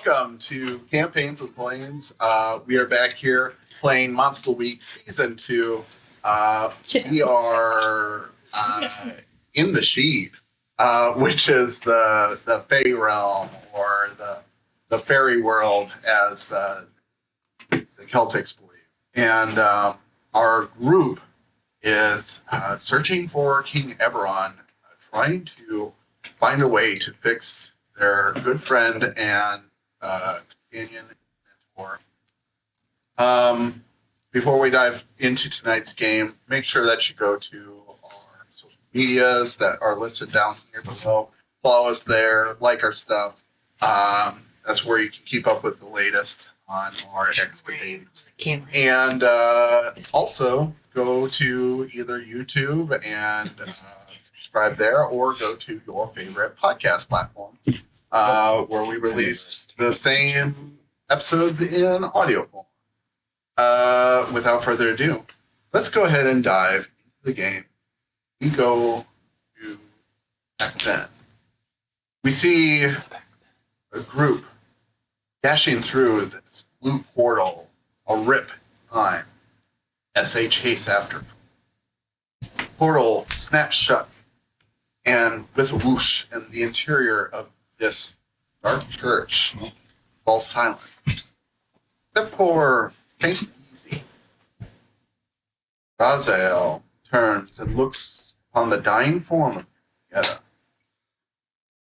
welcome to Campaigns and Planes. We are back here playing Monster Week Season 2. We are in the Sheed, which is the Fey realm, or the fairy world, as the Celtics believe. And our group is searching for King Eberron, trying to find a way to fix their good friend and companion mentor. Before we dive into tonight's game, make sure that you go to our social medias that are listed down here below. Follow us there, like our stuff. That's where you can keep up with the latest on our escapades. And also go to either YouTube and subscribe there, or go to your favorite podcast platform where we release the same episodes in audio form. Without further ado, let's go ahead and dive into the game. We go to Act 10. We see a group dashing through this blue portal, a rip time, as they chase after. The portal snaps shut, and with a whoosh, and the interior of this dark church falls silent, except for faint and easy. Raziel turns and looks on the dying form of Yetta.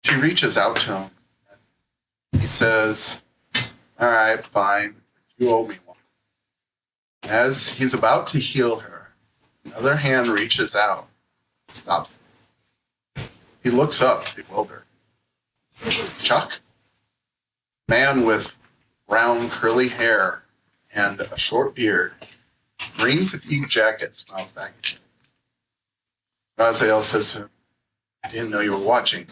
She reaches out to him. He says, "All right, fine. You owe me one." As he's about to heal her, another hand reaches out and stops him. He looks up, bewildered. Chuck? Man with brown curly hair and a short beard, green fatigue jacket, smiles back at him. Raziel says to him, "I didn't know you were watching."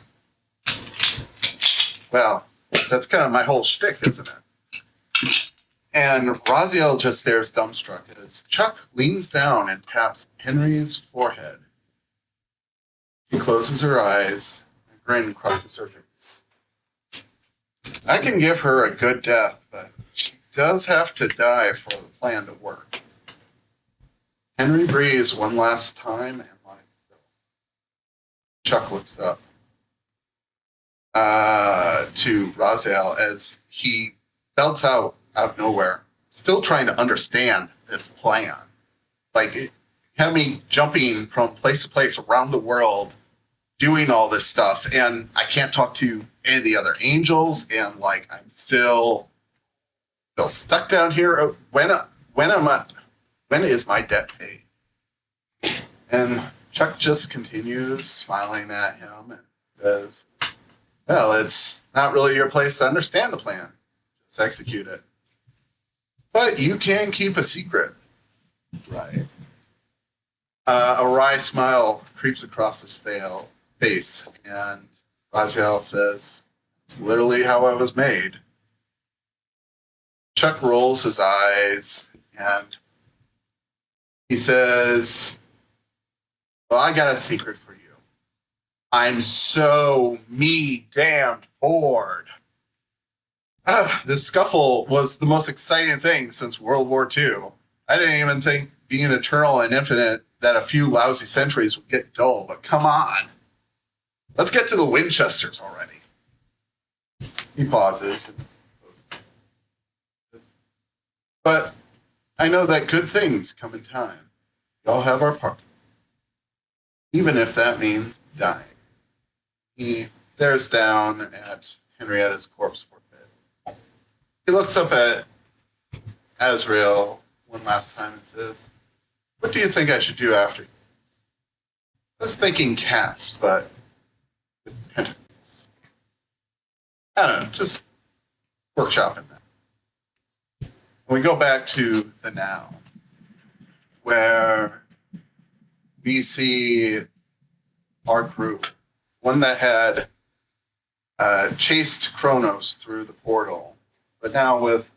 Well, that's kind of my whole shtick, isn't it? And Raziel just stares dumbstruck as Chuck leans down and taps Henry's forehead. She closes her eyes, and a grin crosses her face. I can give her a good death, but she does have to die for the plan to work. Henry breathes one last time and lets go. Chuck looks up to Raziel as he belts out of nowhere, still trying to understand this plan. Like, it had me jumping from place to place around the world, doing all this stuff, and I can't talk to any of the other angels, and like I'm still stuck down here. When is my debt paid? And Chuck just continues smiling at him and says, "Well, it's not really your place to understand the plan. Just execute it. But you can keep a secret, right?" A wry smile creeps across his face, and Raziel says, "It's literally how I was made." Chuck rolls his eyes, and he says, "Well, I got a secret for you. I'm so damned bored." This scuffle was the most exciting thing since World War II. I didn't even think being eternal and infinite that a few lousy centuries would get dull, but come on. Let's get to the Winchesters already. He pauses. But I know that good things come in time. We all have our part, even if that means dying. He stares down at Henrietta's corpse for a bit. He looks up at Azrael one last time and says, "What do you think I should do after you?" I was thinking cats, but with tentacles. I don't know, just workshopping that. We go back to the now, where we see our group, one that had chased Kronos through the portal, but now with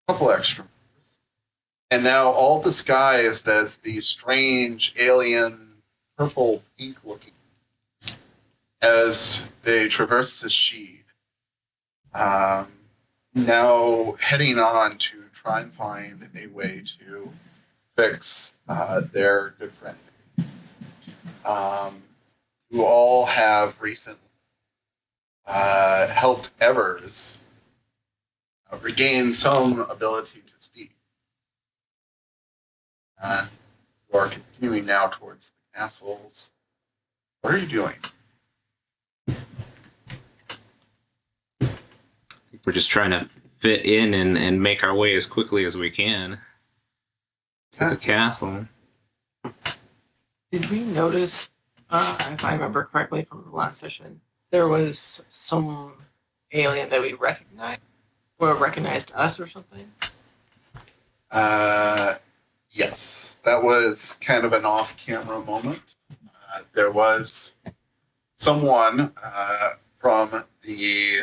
a couple extra members. And now all disguised as these strange alien purple pink looking as they traverse the Sheed. Now heading on to try and find a way to fix their good friend. You all have recently helped Evers regain some ability to speak. You are continuing now towards the castles. What are you doing? We're just trying to fit in and make our way as quickly as we can to the castle. Did we notice, if I remember correctly from the last session, there was some alien that we recognized, or recognized us or something? Yes, that was kind of an off-camera moment. There was someone from the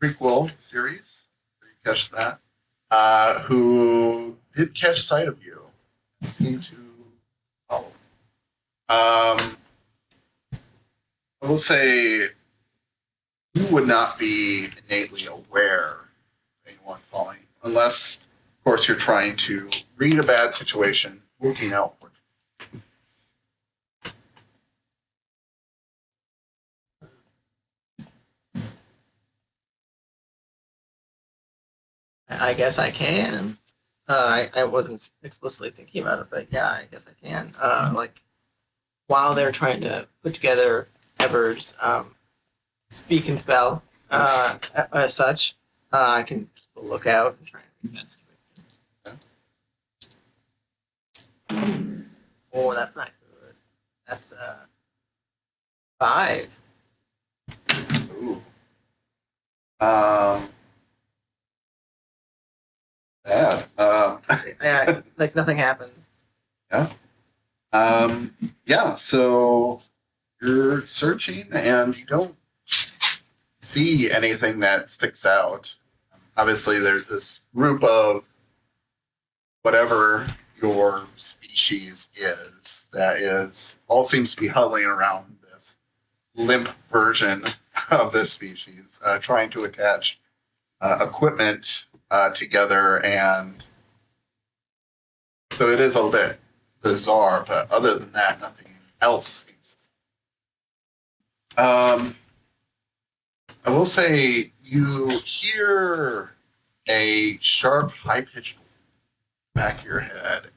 prequel series, did you catch that? Who did catch sight of you and seemed to follow. I will say you would not be innately aware of anyone following, unless, of course, you're trying to read a bad situation, looking outward. I guess I can. I wasn't explicitly thinking about it, but yeah, I guess I can. Like, while they're trying to put together Ever's speak and spell as such, I can keep a lookout and try and read that situation. Oh, that's not good. That's 5. Ooh. Bad. Yeah, like nothing happened. Yeah, so you're searching and you don't see anything that sticks out. Obviously, there's this group of whatever your species is that is all seems to be huddling around this limp version of this species, trying to attach equipment together, and so it is a little bit bizarre, but other than that, nothing else seems to. I will say you hear a sharp, high-pitched back of your head. You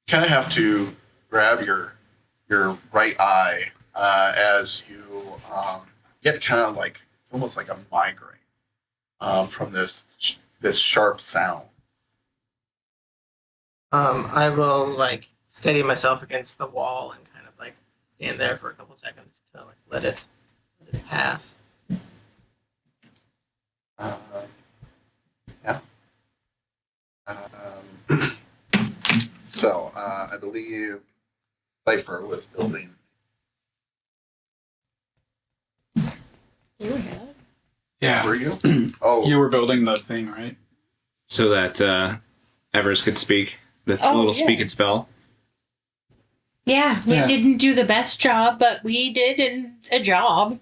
kind of have to grab your right eye as you get kind of like almost like a migraine from this sharp sound. I will like steady myself against the wall and kind of like stand there for a couple seconds to like let it pass. Yeah. So I believe Cipher was building. You had? Yeah. Were you? Oh, You were building the thing, right? So that Evers could speak. This Oh, little yeah. speak and spell. Yeah, we Yeah. didn't do the best job, but we did a job.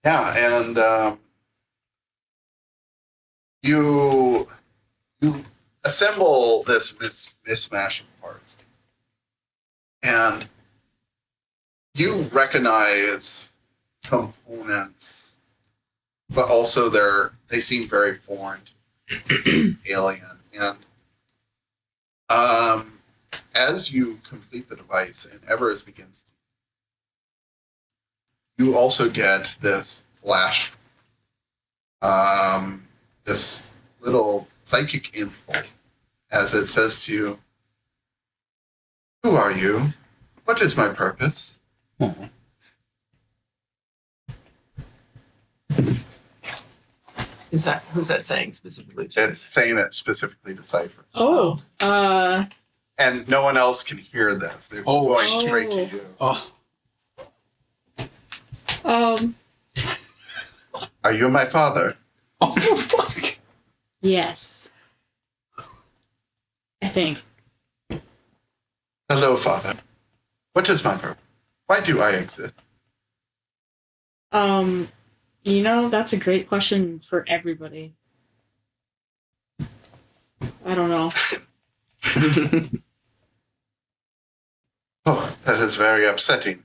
Yeah, and you assemble this mismatch of parts, and you recognize components, but also they seem very foreign, alien, and as you complete the device and Evers begins, you also get this flash, this little psychic impulse, as it says to you, "Who are you? What is my purpose?" Who's that saying specifically to? It's saying it specifically to Cipher. Oh, And no one else can hear this. It's Oh, going shit. straight to you. Oh, Are you my father? oh, fuck. yes. I think. Hello, father. What is my purpose? Why do I exist? That's a great question for everybody. I don't know. Oh, that is very upsetting.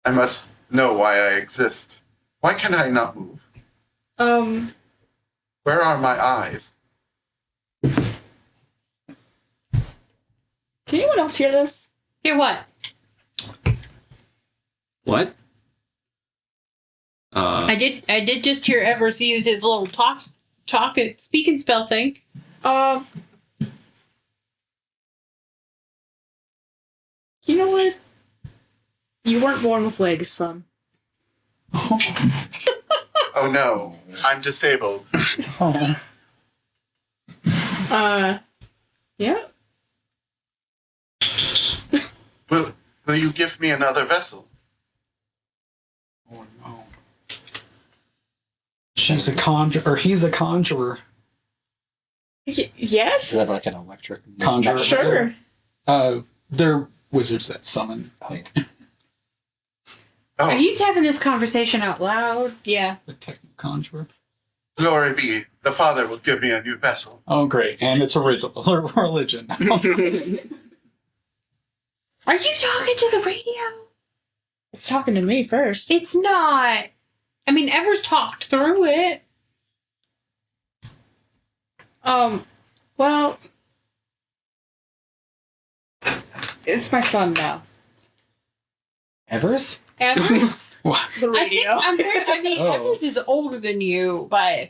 I must know why I exist. Why can I not move? Where are my eyes? Can anyone else hear this? Hear what? What? I did just hear Evers use his little speak and spell thing. You know what? You weren't born with legs, son. Oh no, I'm disabled. Oh. Yeah. Will you give me another vessel? Oh no. She's a conjurer, or he's a conjurer. Yes? Is that like an electric Conjurer. Sure. They're wizards that summon Oh, Are you having this conversation out loud? Yeah. the technical conjurer. glory be. The Father will give me a new vessel. Oh, great. And it's original religion. Are you talking to the radio? It's talking to me first. It's not. I mean, Evers talked through it. Well, it's my son now. Evers? Evers. What? The I think Oh. Evers is older than you, but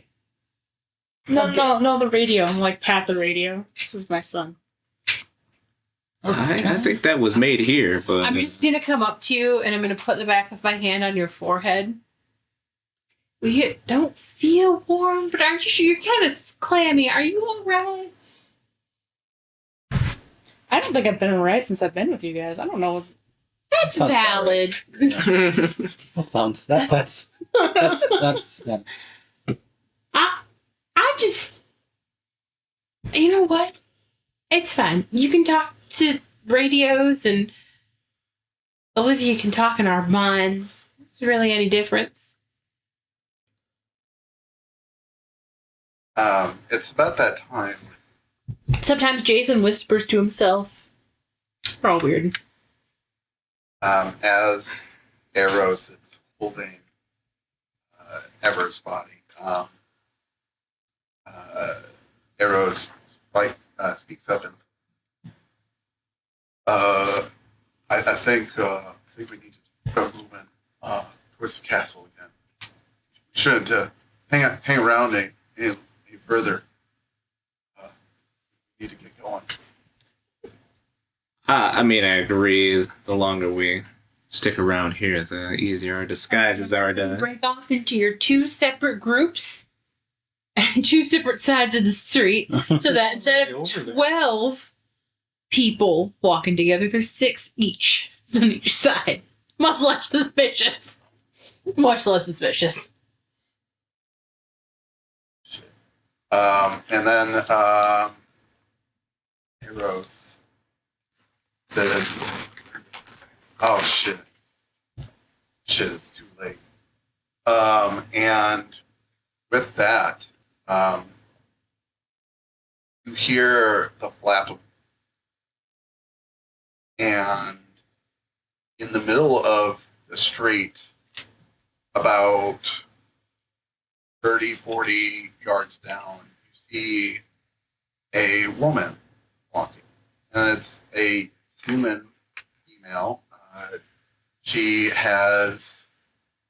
No, the radio. I'm like Pat the radio. This is my son. I think that was made here, but I'm just gonna come up to you and I'm gonna put the back of my hand on your forehead. We don't feel warm, but aren't you sure you're kind of clammy? Are you all right? I don't think I've been right since I've been with you guys. I don't know what's. That's Sounds about valid. That sounds that's yeah. I just, you know what? It's fine. You can talk to radios, and Olivia can talk in our minds. It's really any difference. It's about that time. Sometimes Jason whispers to himself. We're all weird. As Arrows is holding Ever's body. Arrows speaks up and I think we need to start moving towards the castle again. We shouldn't hang around any further. We need to get going. I mean, I agree. The longer we stick around here, the easier our disguises are to. Break off into your two separate groups and two separate sides of the street, so that instead of 12 people walking together, there's 6 each on each side. Much less suspicious. Much less suspicious. And then Arrows says, "Oh shit, it's too late." And with that, you hear the flap of, and in the middle of the street, about 30, 40 yards down, you see a woman walking. And it's a human female. She has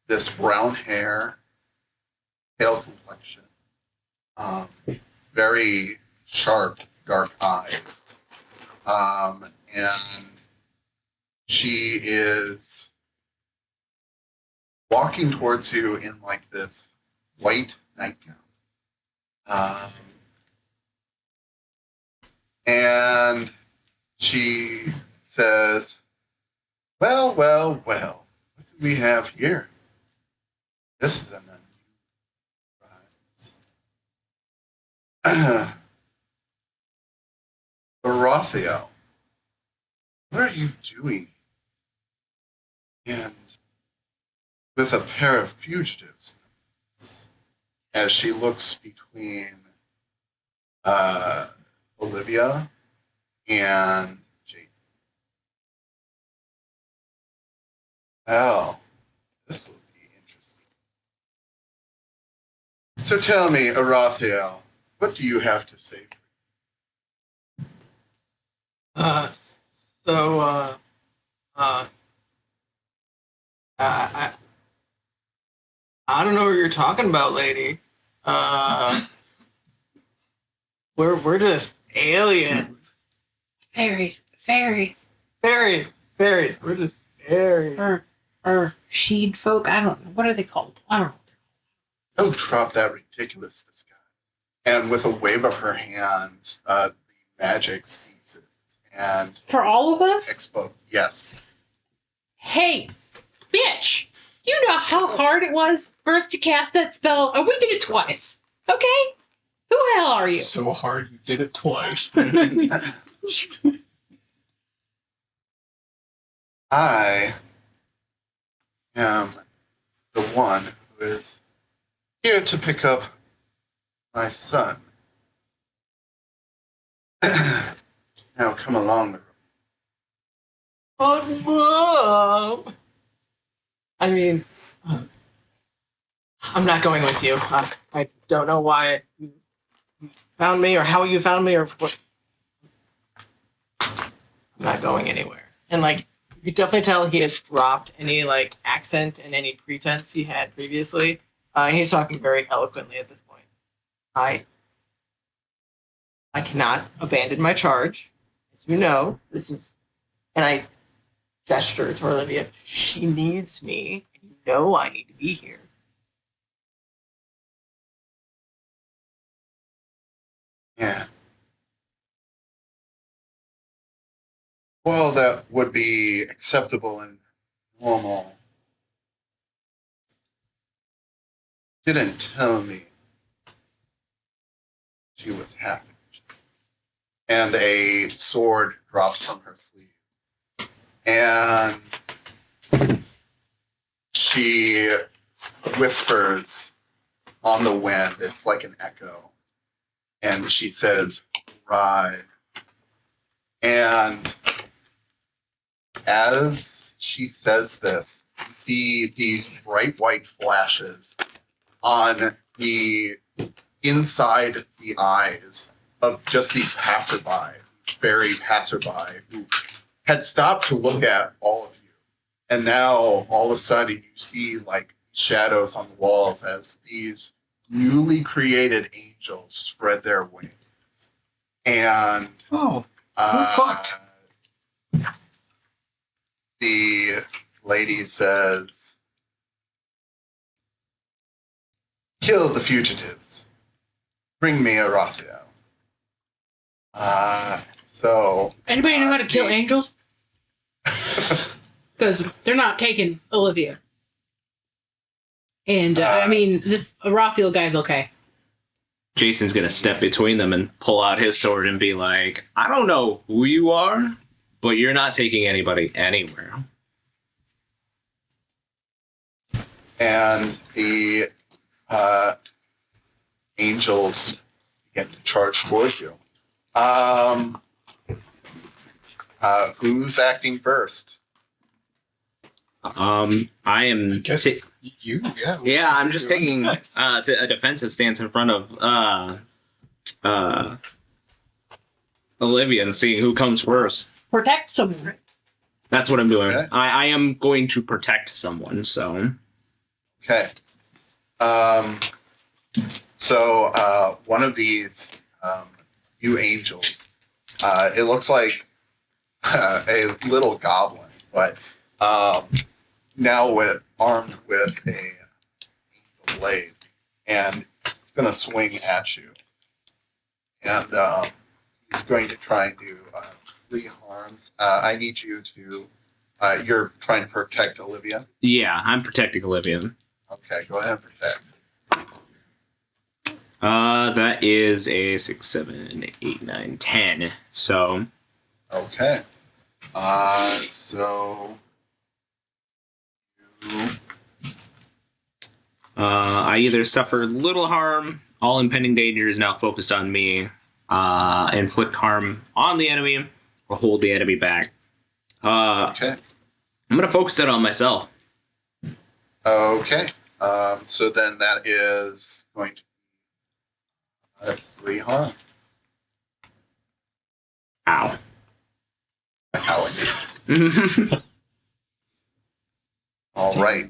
this brown hair, pale complexion, very sharp, dark eyes. And she is walking towards you in like this white nightgown. And she says, well, what do we have here? This is an unusual surprise. Dorothea, what are you doing? with a pair of fugitives as she looks between Olivia and Jake. Well, this will be interesting. So tell me, Arathiel, what do you have to say? So, I don't know what you're talking about, lady. We're just aliens. Fairies. Fairies. We're just fairies. Or sheed folk. I don't know. What are they called? I don't know. Don't drop that ridiculous disguise. And with a wave of her hands, the magic ceases. And For all of us? Expo, yes. Hey, bitch! You know how hard it was for us to cast that spell, and we did it twice. Okay? Who the hell are you? So hard you did it twice. I am the one who is here to pick up my son. Now come along. But Mom, I mean, I'm not going with you. I don't know why you found me or how you found me or what. I'm not going anywhere. And like, you can definitely tell he has dropped any like accent and any pretense he had previously. And he's talking very eloquently at this point. I cannot abandon my charge. As you know, this is, and I gesture to Olivia. She needs me. And you know I need to be here. Yeah. Well, that would be acceptable and normal. Didn't tell me she was happy. And a sword drops from her sleeve. And she whispers on the wind. It's like an echo. And she says, "Ride." And as she says this, you see these bright white flashes on the inside the eyes of just these passerby, these fairy passerby who had stopped to look at all of you. And now all of a sudden you see like shadows on the walls as these newly created angels spread their wings. And Oh, we're fucked. The lady says, "Kill the fugitives. Bring me a Raphael." So Anybody know how to kill angels? Because they're not taking Olivia. And, I mean, this Raphael guy's okay. Jason's gonna step between them and pull out his sword and be like, "I don't know who you are, but you're not taking anybody anywhere." and the angels begin to charge towards you. Who's acting first? I am. Guess ta- you, yeah. yeah, I'm just taking a defensive stance in front of Olivia and seeing who comes first. Protect someone. That's what I'm doing. Okay. I am going to protect someone. So Okay. So one of these new angels, it looks like a little goblin, but now armed with a angel blade, and it's going to swing at you. And he's going to try and do 3 harms. I need you to. You're trying to protect Olivia. yeah, I'm protecting Olivia. Okay, go ahead and protect. That is a 6, 7, 8, 9, 10. So Okay. So you I either suffer little harm, all impending danger is now focused on me, inflict harm on the enemy, or hold the enemy back. Okay. I'm gonna focus it on myself. Okay. So then that is going to be 3 harm. Ow. Ow. All right.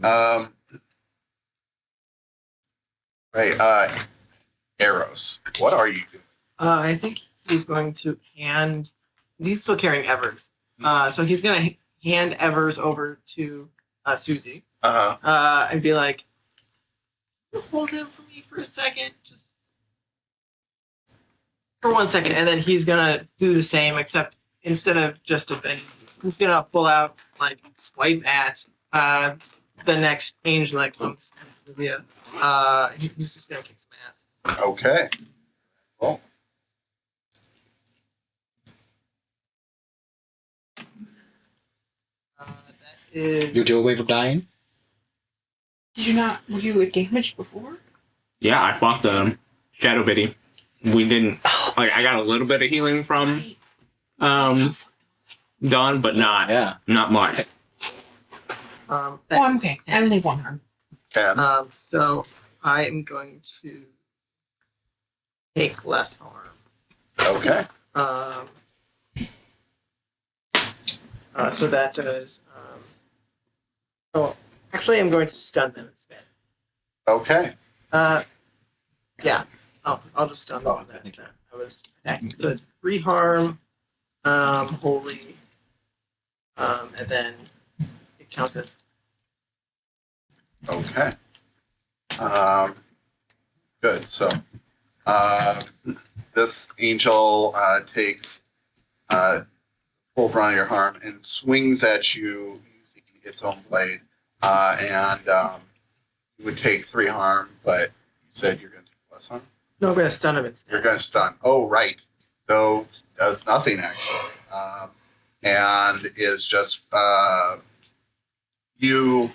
Arrows. What are you doing? I think he's going to hand. He's still carrying Evers. So he's gonna hand Evers over to Susie. And be like, hold him for me for a second, just for 1 second, and then he's gonna do the same, except instead of just a bang, he's gonna pull out like swipe at the next angel that comes. Olivia. He's just gonna kick some ass. Okay. Well. That is. You do a wave of dying? Did you not? Were you damaged before? Yeah, I fought the Shadow Biddy. We didn't. Like, I got a little bit of healing from Dawn, but not much. That I'm is okay. I only one harm. Can. So I am going to take less harm. Okay. So that does. Oh, actually, I'm going to stun them instead. Okay. Yeah. I'll just stun them. Oh, with that. thank you. I was attacking. So it's 3 harm, holy, and then it counts as. Okay. Good. So, this angel takes full round of your harm and swings at you using its own blade, and you would take 3 harm, but you said you're going to take less harm. No, I'm going to stun him instead. You're going to stun. Oh, right. So does nothing actually, and is just you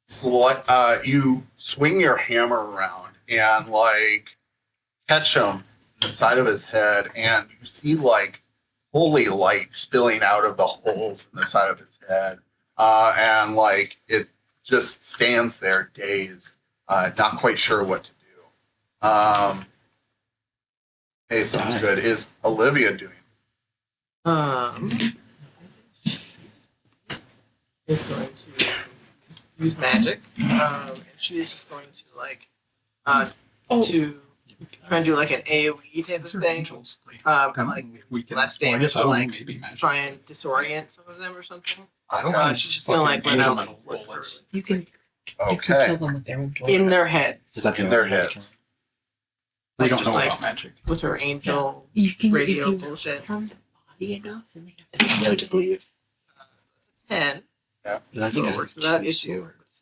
swing your hammer around and like catch him in the side of his head, and you see like holy light spilling out of the holes in the side of his head, and like it just stands there dazed, not quite sure what to do. Hey, sounds good. Is Olivia doing? Is going to use magic, and she's just going to like to try and do like an AOE type These of are thing. angels. Like Weekend. less Well, I damage, guess I don't like, know, maybe magic. try and disorient some of them or something. I don't know. She's just gonna like let out like, bullets. You can Okay. them with their own in their heads Is that In their heads. We Like, don't just know like- about magic. with her angel You can radio if you bullshit. harm the body enough, and they have to just leave. 10, I so think it works without issue. It's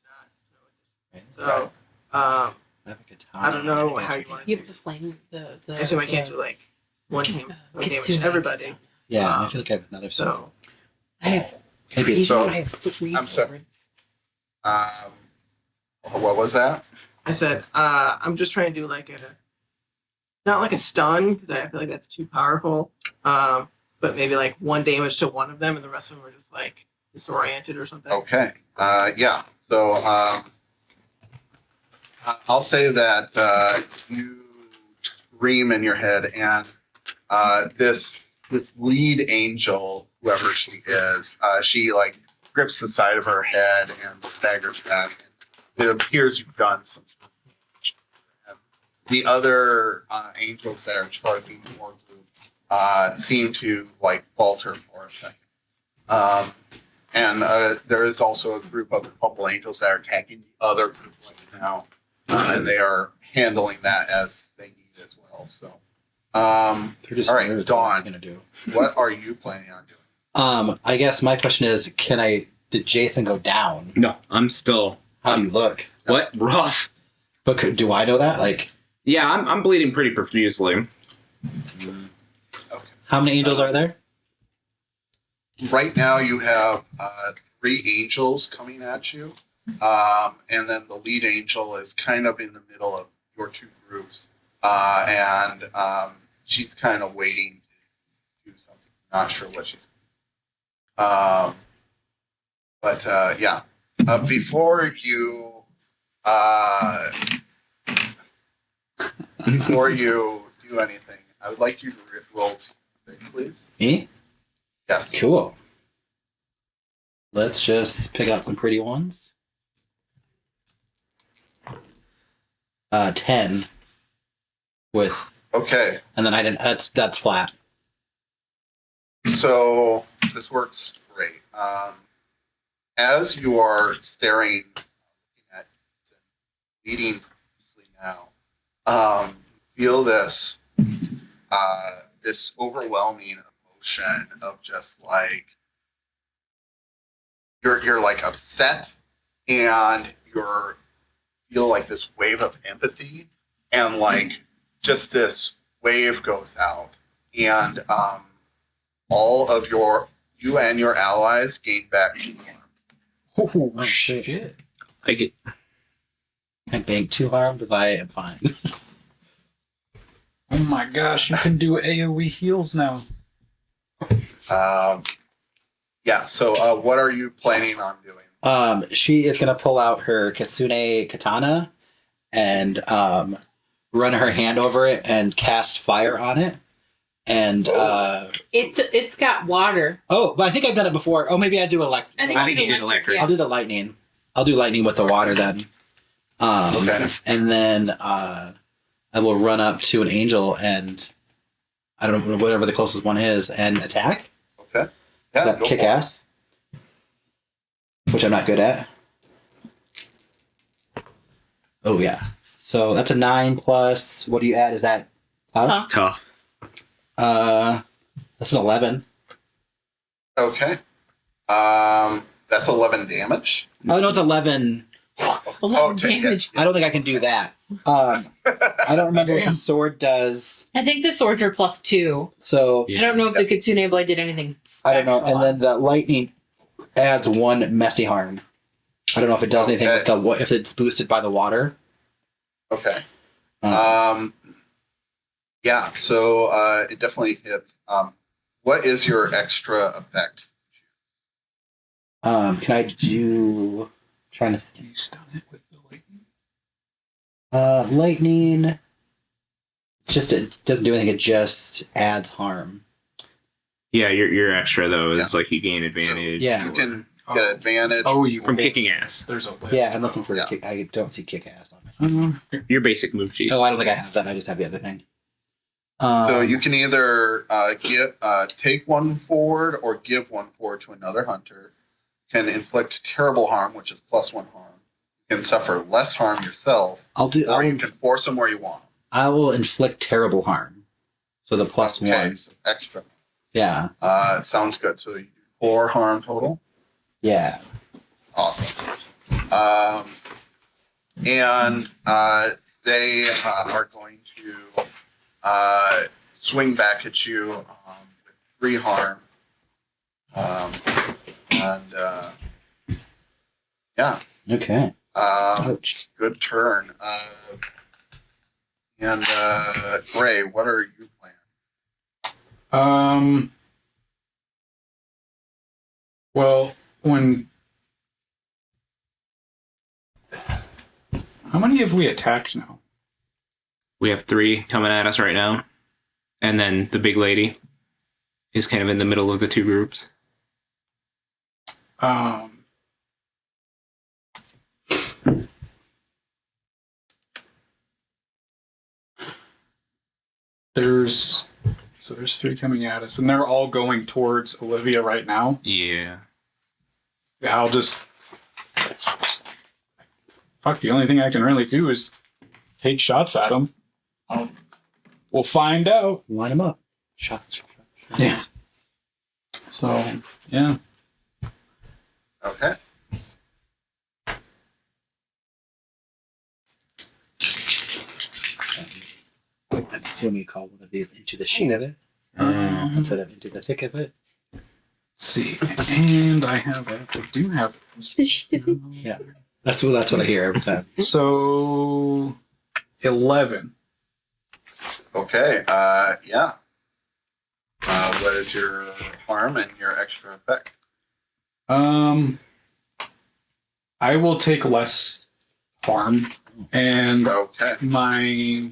not. So, I have a guitar. I don't know how you want You to have do the flame. The I assume I can't do like one damage Kitsune to everybody. Yeah, I feel like I have another song. So, I have. Maybe it's So, I have three I'm sorry. swords. What was that? I said, I'm just trying to do like not like a stun, because I feel like that's too powerful. But maybe like 1 damage to one of them, and the rest of them are just like disoriented or something. Okay. Yeah. So I'll say that you scream in your head, and this lead angel, whoever she is, she like grips the side of her head and staggers back. It appears you've done some sort of damage. And the other angels that are charging more group seem to like falter for a second. And there is also a group of a couple angels that are attacking the other group right now, and they are handling that as they need as well. So, They're just all right, nerds. What am Dawn. I gonna do? what are you planning on doing? I guess my question is, did Jason go down? No, I'm still. How do you look? What? Rough. But do I know that? Like, Yeah, I'm bleeding pretty profusely. how many angels are there? Right now, you have 3 angels coming at you. And then the lead angel is kind of in the middle of your two groups. And she's kind of waiting to do something. Not sure what she's. But yeah, before you do anything, I would like you to roll 2, please. Me? Yes. Cool. Let's just pick out some pretty ones. 10 with, Okay. and then I didn't. That's flat. So this works great. As you are staring, looking at leading purposely now, feel this this overwhelming emotion of just like you're like upset and you're feel like this wave of empathy and like just this wave goes out and all of you and your allies gain back 2 harm. Oh, shit. Like it. I bank 2 harm because I am fine. Oh my gosh, you can do AoE heals now. Yeah. So what are you planning on doing? She is gonna pull out her Kitsune katana and run her hand over it and cast fire on it. And It's got water. but I think I've done it before. Oh, maybe I do I think he did electric. I'll do the lightning. I'll do lightning with the water then. Okay. And then I will run up to an angel and I don't know whatever the closest one is and attack. Okay. Yeah. That go kick for it. ass, which I'm not good at. Oh yeah. So that's a 9 plus. What do you add? Is that tough? Tough. That's an 11. Okay. That's 11 damage. Oh no, it's 11. A lot of take it. damage. I don't think I can do that. I don't remember what the sword does. I think the swords are +2. So Yeah. I don't know if the Kitsune Blade did anything special. I don't know. And then the lightning adds 1 messy harm. I don't know if it does anything with the if it's boosted by the water. Okay. Yeah. So it definitely hits. What is your extra effect? Can I do? Trying to. Can you stun it with the lightning? Lightning. It's just it doesn't do anything. It just adds harm. Yeah, your extra though is like you gain advantage. Yeah. You can get advantage. Oh, you From kicking ass. There's a list. Yeah, I'm looking for Yeah. a kick. I don't see kick ass on it. Your basic move sheet. Oh, I don't think I have that. I just have the other thing. So you can either take 1 forward or give 1 forward to another hunter. Can inflict terrible harm, which is +1 harm. You can suffer less harm yourself, I'll do. or you can force them where you want. I will inflict terrible harm. So the +1. Okay, so extra. Yeah. Sounds good. So you do 4 harm total. Yeah. Awesome. And they are going to swing back at you with 3 harm. Yeah. Okay. Ouch. Good turn. And Gray, what are you playing? Well, how many have we attacked now? We have 3 coming at us right now. And then the big lady is kind of in the middle of the 2 groups. There's 3 coming at us, and they're all going towards Olivia right now. Yeah. I'll just fuck. The only thing I can really do is take shots at them. We'll find out. Line them up. Shot. Yeah. So yeah. Okay. Let me call one of these into the sheet of it. Instead of into the thick of it. See, and I do have. Yeah. That's what I hear every time. So 11. Okay. Yeah. What is your harm and your extra effect? I will take less harm, and Okay. my.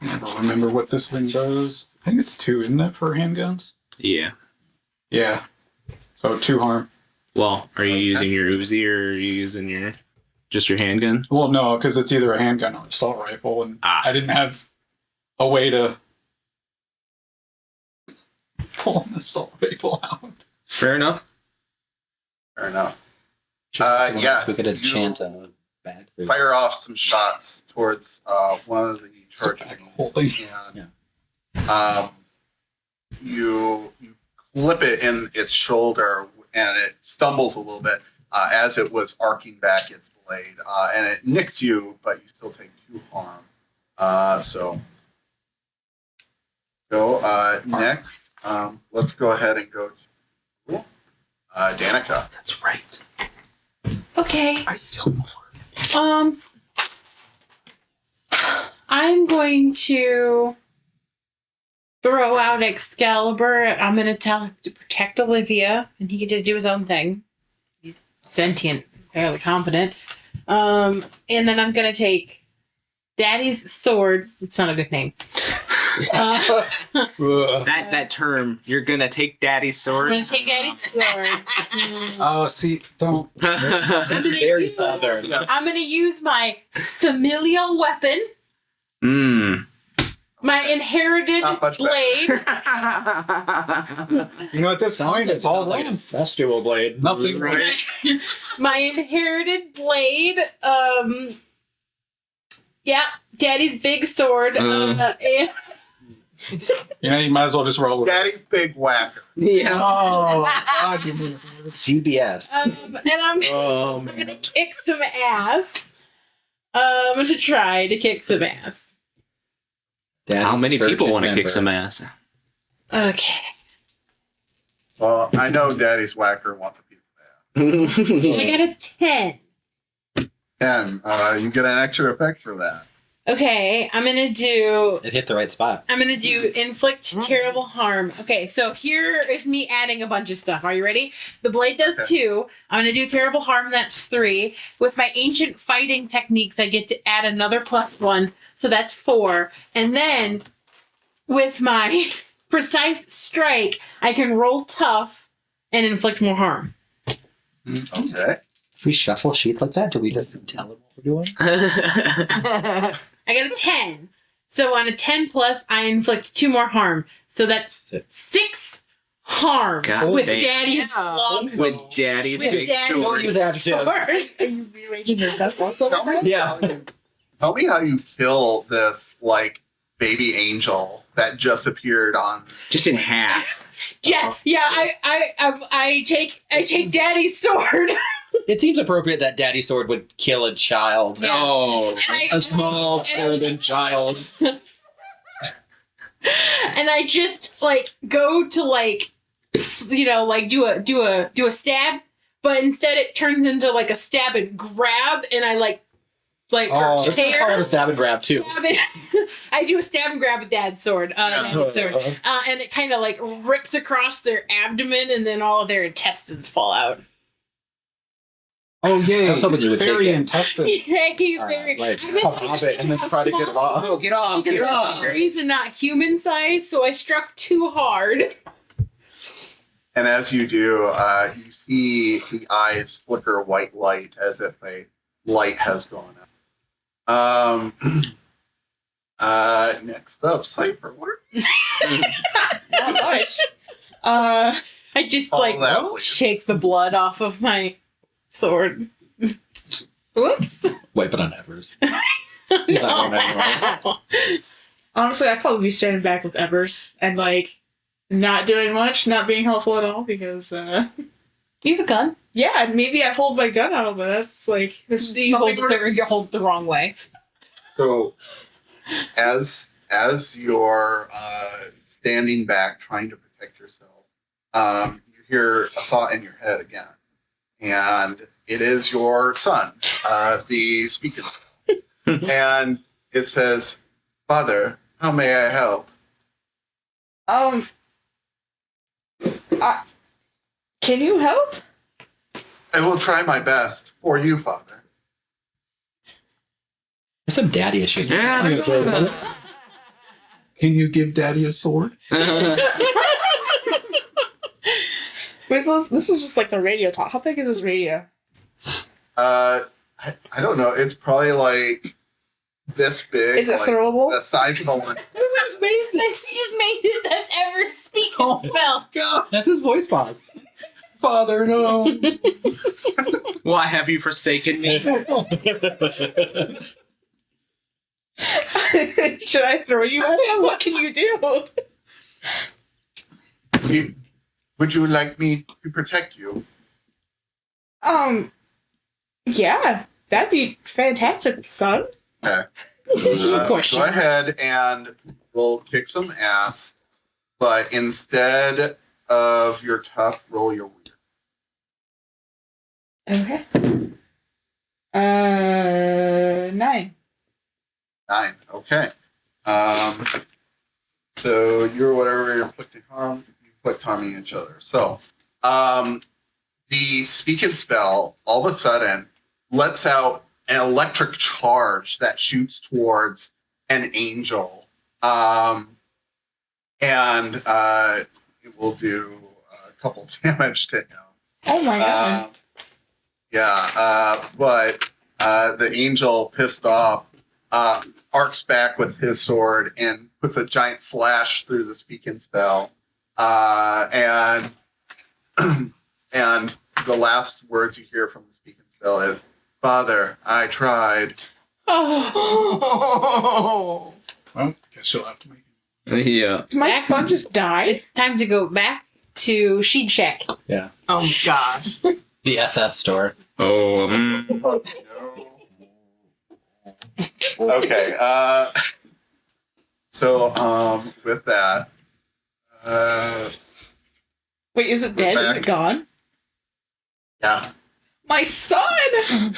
I never remember what this thing does. I think it's 2, isn't it, for handguns? Yeah. Yeah. So 2 harm. Well, are you Okay. using your Uzi or are you using just your handgun? Well, no, because it's either a handgun or assault rifle, and I didn't have a way to pull an assault rifle out. Fair enough. Fair enough. Yeah, we could you enchant a bag. Fire off some shots towards one of the charging, Holding. and you clip it in its shoulder, and it stumbles a little bit as it was arcing back its blade, and it nicks you, but you still take 2 harm. So go next. Let's go ahead and go to Danica. That's right. Okay. I'm going to throw out Excalibur. I'm going to tell him to protect Olivia, and he can just do his own thing. He's sentient, fairly competent. And then I'm going to take Daddy's sword. It's not a good name. That term, you're gonna take Daddy's I'm sword. going to take Daddy's sword. Oh, see, don't. I'm gonna Very use- southern. I'm going to use my familial weapon, my inherited Not much better. blade. You know, at this point, it's all like a wrong. festual blade. Nothing. My inherited blade. Yeah, Daddy's big sword. And You know, you might as well just roll with it. Daddy's big whacker. Yeah. Oh, God, you mean GBS. and I'm gonna kick some ass. I'm gonna try to kick some ass. How many people want to kick member. some ass? Okay. Well, I know Daddy's whacker wants a piece of ass. I got a 10. And you get an extra effect for that. Okay, I'm gonna do It hit the right spot. inflict terrible harm. Okay, so here is me adding a bunch of stuff. Are you ready? The blade does Okay. 2. I'm gonna do terrible harm, that's 3. With my ancient fighting techniques, I get to add another +1, so that's 4. And then with my precise strike, I can roll tough and inflict more harm. Okay. If we shuffle sheets like that, do we just tell them what we're doing? I got a 10. So on a 10 plus, I inflict 2 more harm. So that's 6 harm God with damn. Daddy's long With Daddy's With big Daddy's Don't sword. use adjectives. sword. Are you rearranging your best also? Tell me, Yeah. tell me how you kill this like baby angel that just appeared on. Just in half. Yeah, I take Daddy's sword. It seems appropriate that Daddy Sword would kill a child. Yeah. Oh. A small children child. And I just like go to like do a stab, but instead it turns into like a stab and grab, and I like Oh, Let's call it tear. a stab and grab too. Stab it. I do a stab and grab with Dad's sword, Daddy's sword, and it kind of like rips across their abdomen, and then all of their intestines fall out. Oh, yay. I was hoping you would take Fairy it. intestines. Thank you All very right, I pop it and then try to get it off. Oh, get off. Get off. Fairies and not human size, so I struck too hard. And as you do, you see the eyes flicker white light as if a light has gone out. Next up, Cipher. Not much. I just Follow like that, please. shake the blood off of my sword. Whoops. Wipe it on Evers. No. Honestly, I'd probably be standing back with Evers and like not doing much, not being helpful at all because You have a gun? yeah, maybe I hold my gun out, but that's like this You hold it the wrong way. So, as you're standing back trying to protect yourself, you hear a thought in your head again. and it is your son, the speaking. And it says, "Father, how may I help?" Can you help? I will try my best for you, Father. There's some daddy issues. Yeah, there's some- Can you give Daddy a sword? This is just like the radio talk. How big is this radio? I don't know. It's probably like this big. Is it like throwable? the size of a one. This just made it that's ever speaking spell. God, that's his voice box. Father, no. Why have you forsaken me? Should I throw you at him? What can you do? Would you like me to protect you? Yeah, that'd be fantastic, son. Okay. Question. Go ahead and roll kick some ass, but instead of your tough, roll your weird. Okay. 9. 9. Okay. So you're whatever you're inflicting harm, you inflict harming each other. So, the speaking spell all of a sudden lets out an electric charge that shoots towards an angel, and it will do a couple damage to him. Oh my god. But the angel, pissed off, arcs back with his sword and puts a giant slash through the speaking spell. And and the last words you hear from the speaking spell is, "Father, I tried." Oh. Well, guess you'll have to make it. Yeah. My son just died. It's time to go back to Sheet Shack. Oh gosh. The SS store. Oh. Okay. So with that, Wait, is it dead? Is back. it gone? yeah. My son! I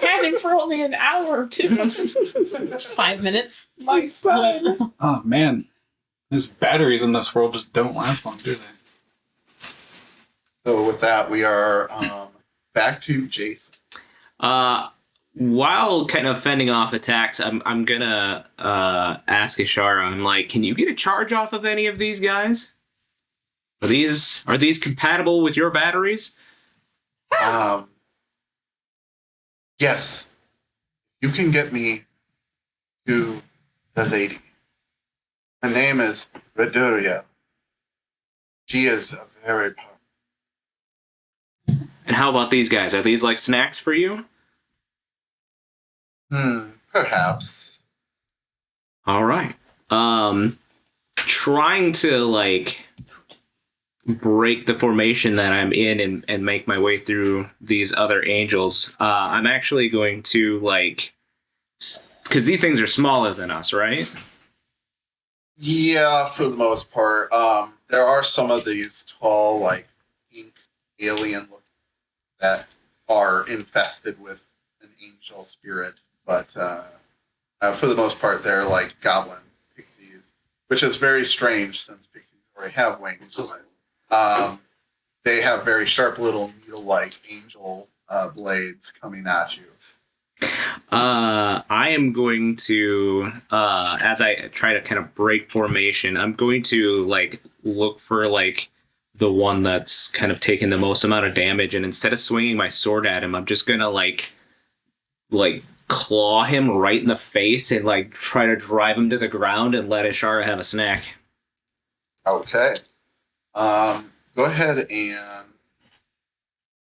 had him for only an hour or 2. 5 minutes. My son. Oh man, these batteries in this world just don't last long, do they? So with that, we are back to Jason. While kind of fending off attacks, I'm gonna ask Ishara. I'm like, can you get a charge off of any of these guys? Are these compatible with your batteries? Yes, you can get me to the lady. Her name is Reduria. She is a very powerful. And how about these guys? Are these like snacks for you? Perhaps. All right. Trying to like break the formation that I'm in and make my way through these other angels. I'm actually going to like, because these things are smaller than us, right? Yeah, for the most part. There are some of these tall, like pink alien looking that are infested with an angel spirit, but for the most part, they're like goblin pixies, which is very strange since pixies already have wings. But they have very sharp little needle-like angel blades coming at you. I am going to, as I try to kind of break formation, I'm going to like look for like the one that's kind of taking the most amount of damage, and instead of swinging my sword at him, I'm just gonna like claw him right in the face and like try to drive him to the ground and let Ishara have a snack. Okay. Go ahead and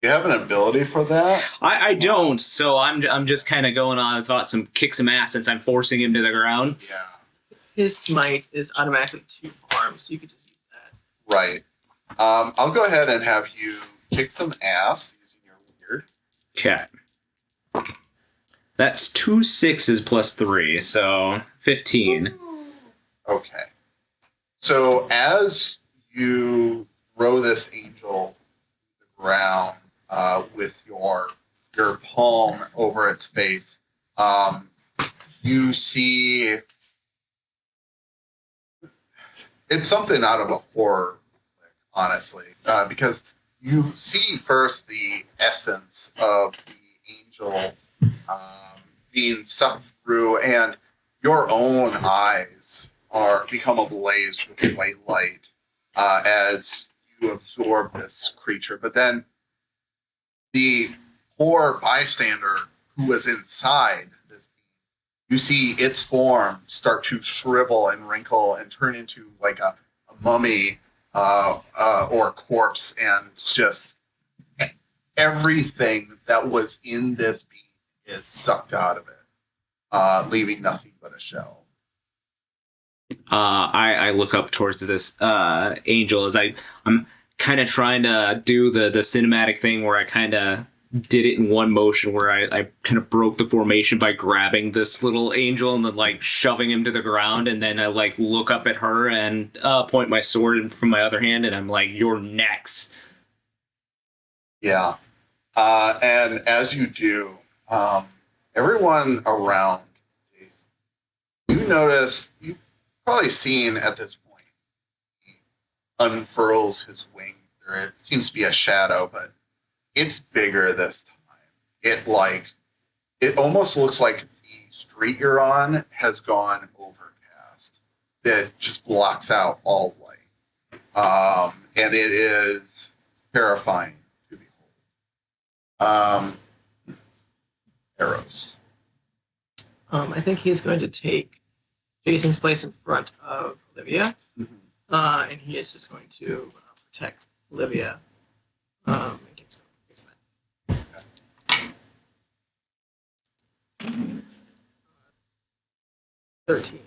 you have an ability for that. I don't, so I'm just kind of going on. I thought kick some ass since I'm forcing him to the ground. Yeah. His smite is automatically 2 harm, so you could just use that. Right. I'll go ahead and have you kick some ass using your weird. Okay. That's 2 6s plus 3, so 15. Okay. So as you throw this angel to the ground palm over its face. You see, it's something out of a horror flick, honestly, because you see first the essence of the angel being sucked through, and your own eyes are become ablaze with white light as you absorb this creature. But then the poor bystander who was inside this being, you see its form start to shrivel and wrinkle and turn into like a mummy or a corpse, and just everything that was in this being is sucked out of it, leaving nothing but a shell. I look up towards this angel as I'm kind of trying to do the cinematic thing where I kind of did it in one motion, where I kind of broke the formation by grabbing this little angel and then like shoving him to the ground, and then I like look up at her and point my sword from my other hand, and I'm like, "You're next." Yeah. And as you do, everyone around Jason, you notice, you've probably seen at this point, he unfurls his wing. There seems to be a shadow, but it's bigger this time. It almost looks like the street you're on has gone overcast. That just blocks out all light. And it is terrifying to behold. Arrows. I think he's going to take Jason's place in front of Olivia, and he is just going to protect Olivia. Against that. 13.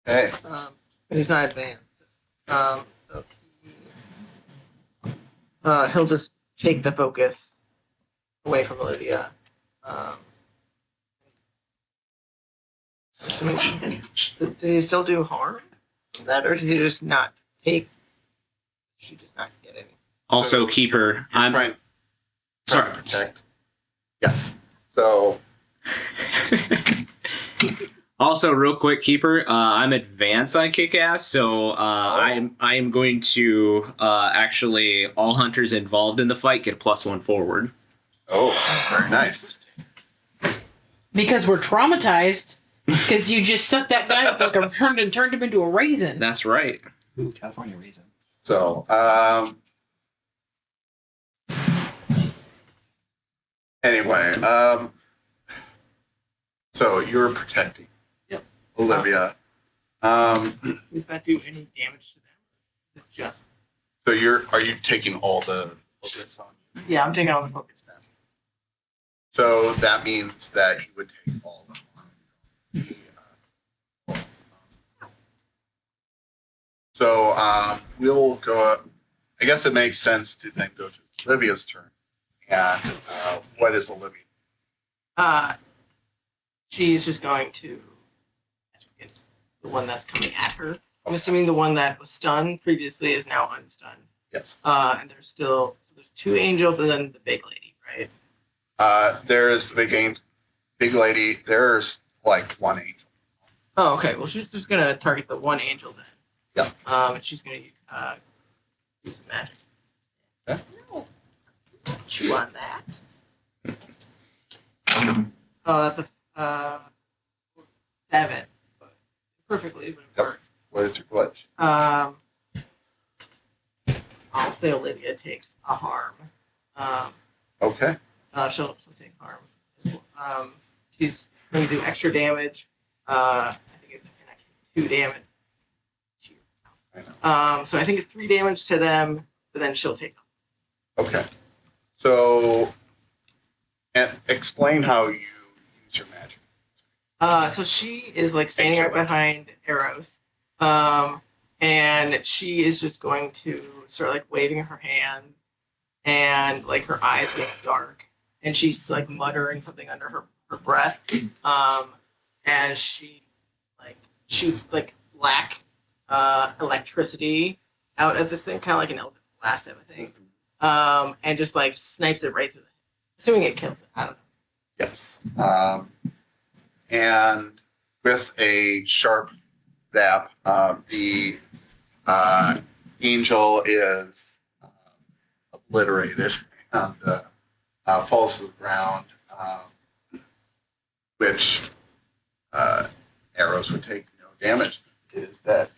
Hey. But he's not advanced. So he'll just take the focus away from Olivia. Does he still do harm from that, or does he just not take? She does not get any. Also, So Keeper, You're I'm trying sorry. to protect. Yes. So Also, real quick, Keeper, I'm advanced on Kick-Ass, so I am going to actually, all hunters involved in the fight get a +1 forward. very nice. Because we're traumatized. Because you just sucked that guy up like a turned him into a raisin. That's right. Ooh, California raisin. So anyway, so you're protecting Yep. Olivia. Does that do any damage to them? Is it just? So are you taking all the focus on? Yeah, I'm taking all the focus now. So that means that you would take all of them. So we'll go up. I guess it makes sense to then go to Olivia's turn. And what is Olivia? She's just going to. It's the one that's coming at her. I'm assuming the one that was stunned previously is now unstunned. Yes. And there's 2 angels and then the big lady, right? There's the big lady. There's like one angel. Oh, okay. Well, she's just gonna target the one angel then. Yeah. And she's gonna use some magic. Okay. No. Chew on that. Oh, that's a 7. But perfectly, but it Yep. works. What is your glitch? I'll say Olivia takes a harm. Okay. She'll take harm. She's going to do extra damage. I think it's an extra 2 damage. I know. So I think it's 3 damage to them, but then she'll take. Okay. So, and explain how you use your magic. So she is like standing right behind Arrows. And she is just going to start like waving her hand, and like her eyes get dark, and she's like muttering something under her breath. And she like shoots like black electricity out of this thing, kind of like an eldritch blast type of thing. And just like snipes it right through Assuming it kills it. I don't know. Yes. And with a sharp zap, the angel is obliterated and falls to the ground, which arrows would take no damage. It is dead.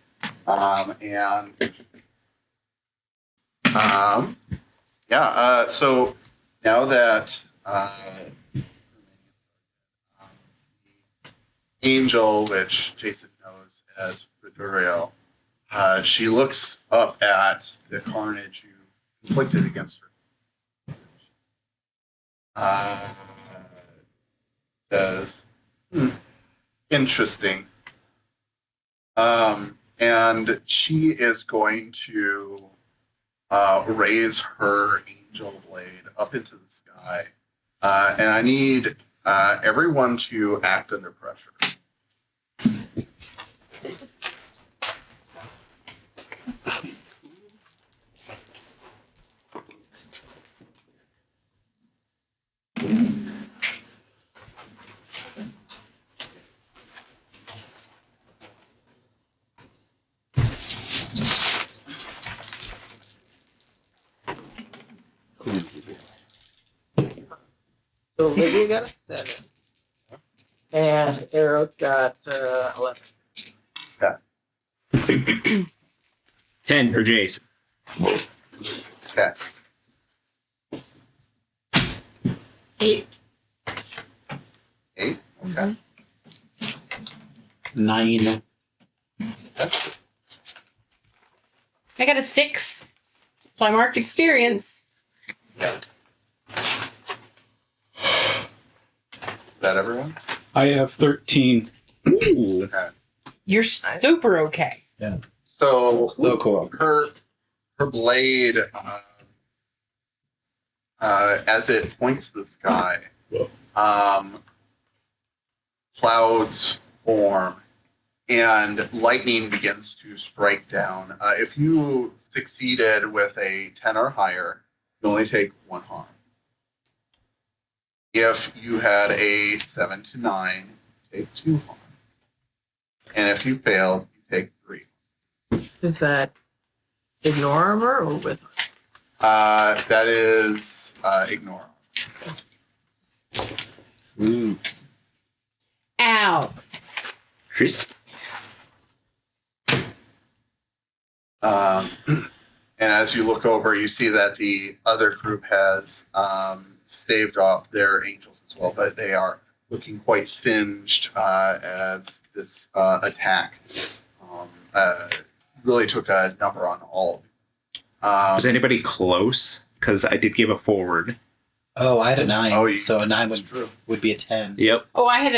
So now that the angel, which Jason knows as Redurio, she looks up at the carnage you inflicted against her. Says, interesting. And she is going to raise her angel blade up into the sky. And I need everyone to act under pressure. So Olivia got a 7. And Arrow got 11. 10 for Jason. Okay. 8. 8? Okay. 9. I got a 6. So I marked experience. Yeah. Is that everyone? I have 13. Ooh. Okay. You're super okay. So So cool. her blade, as it points to the sky, clouds form and lightning begins to strike down. If you succeeded with a 10 or higher, you only take 1 harm. If you had a 7 to 9, you take 2 harm. And if you failed, you take 3. Is that ignore armor or with? That is ignore. Ooh. Ow. Chris. And as you look over, you see that the other group has staved off their angels as well, but they are looking quite singed as this attack really took a number on all of them. Was anybody close? Because I did give a forward. Oh, I had a 9. Oh, so a 9 That's true. would be a 10. Yep. Oh, I had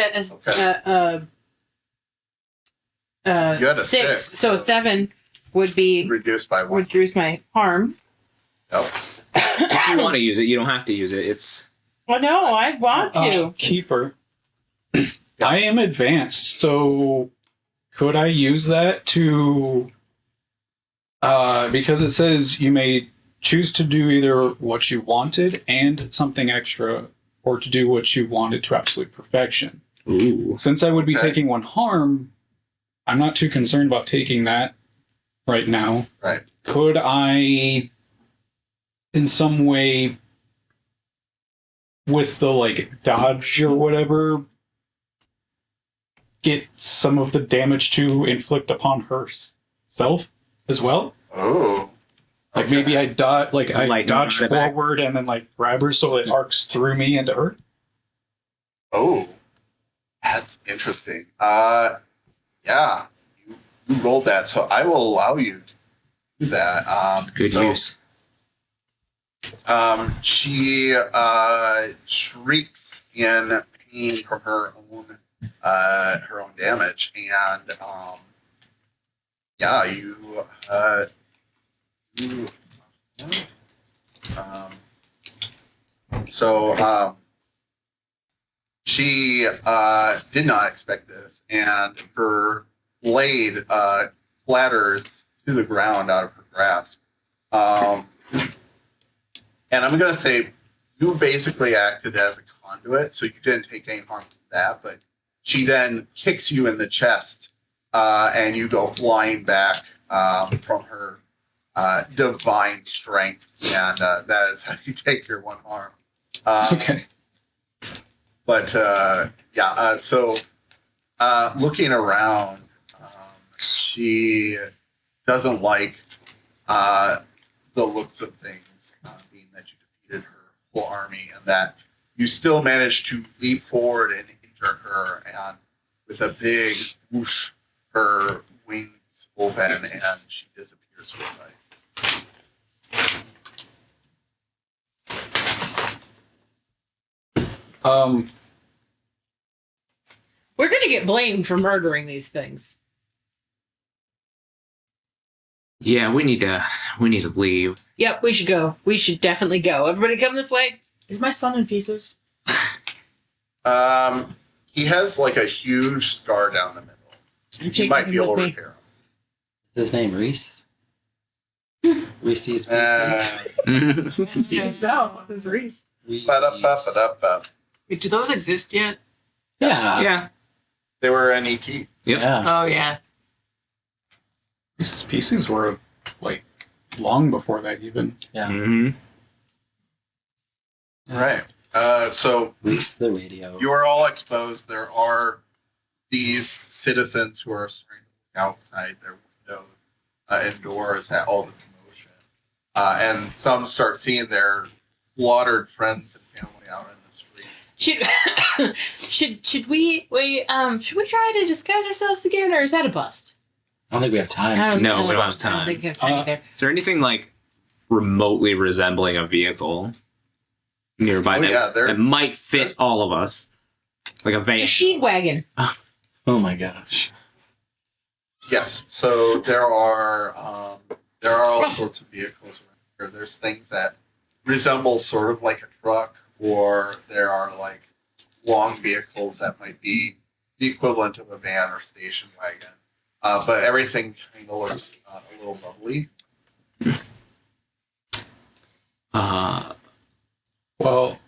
You had a 6. six, So a so- 7 would be Reduced by 1. would reduce my harm. Yep. If you want to use it, you don't have to use it. It's Oh no, I want to. Keeper. I am advanced, so could I use that to because it says you may choose to do either what you wanted and something extra, or to do what you wanted to absolute perfection. ooh. Since I would be Okay. taking 1 harm, I'm not too concerned about taking that right now. Right. Could I, in some way, with the dodge or whatever, get some of the damage to inflict upon herself as well? Oh. Like maybe I dodge, Lightning dodge on the back. forward and then grab her so it arcs through me into her. Oh. That's interesting. Yeah. You rolled that, so I will allow you to do that. Good so, use. She shrieks in pain from her own damage, and yeah, you she did not expect this, and her blade clatters to the ground out of her grasp. And I'm going to say you basically acted as a conduit, so you didn't take any harm from that. But she then kicks you in the chest, and you go flying back from her divine strength, and that is how you take your one harm. Okay. But so looking around, she doesn't like the looks of things, being that you defeated her full army and that you still managed to leap forward and enter her, and with a big whoosh, her wings open and she disappears from sight. We're gonna get blamed for murdering these things. Yeah, we need to leave. Yep, we should go. We should definitely go. Everybody come this way. Is my son in pieces? He has like a huge scar down the middle. I'm You taking might him be able with to me. repair him. Is his name Reese? Reese's Pieces. Yes, no. It's Reese. Ba-da-ba-ba-da-ba. Wait, do those exist yet? Yeah. Yeah. They were an ET. Yep. Yeah. Oh yeah. Reese's Pieces were like long before that even. Yeah. Mm-hmm. Right. So Reese the radio. you are all exposed. There are these citizens who are starting to look outside their windows and doors at all the commotion. And some start seeing their slaughtered friends and family out in the street. Should we try to disguise ourselves again, or is that a bust? I don't think we have time. No, we don't have I don't time. think we have time either. Is there anything like remotely resembling a vehicle nearby Oh, yeah, that might fit all of us? Like a van. A sheet wagon. Oh my gosh. Yes. So there are all sorts of vehicles around here. There's things that resemble sort of like a truck, or there are like long vehicles that might be the equivalent of a van or station wagon. But everything kind of looks a little bubbly. Well,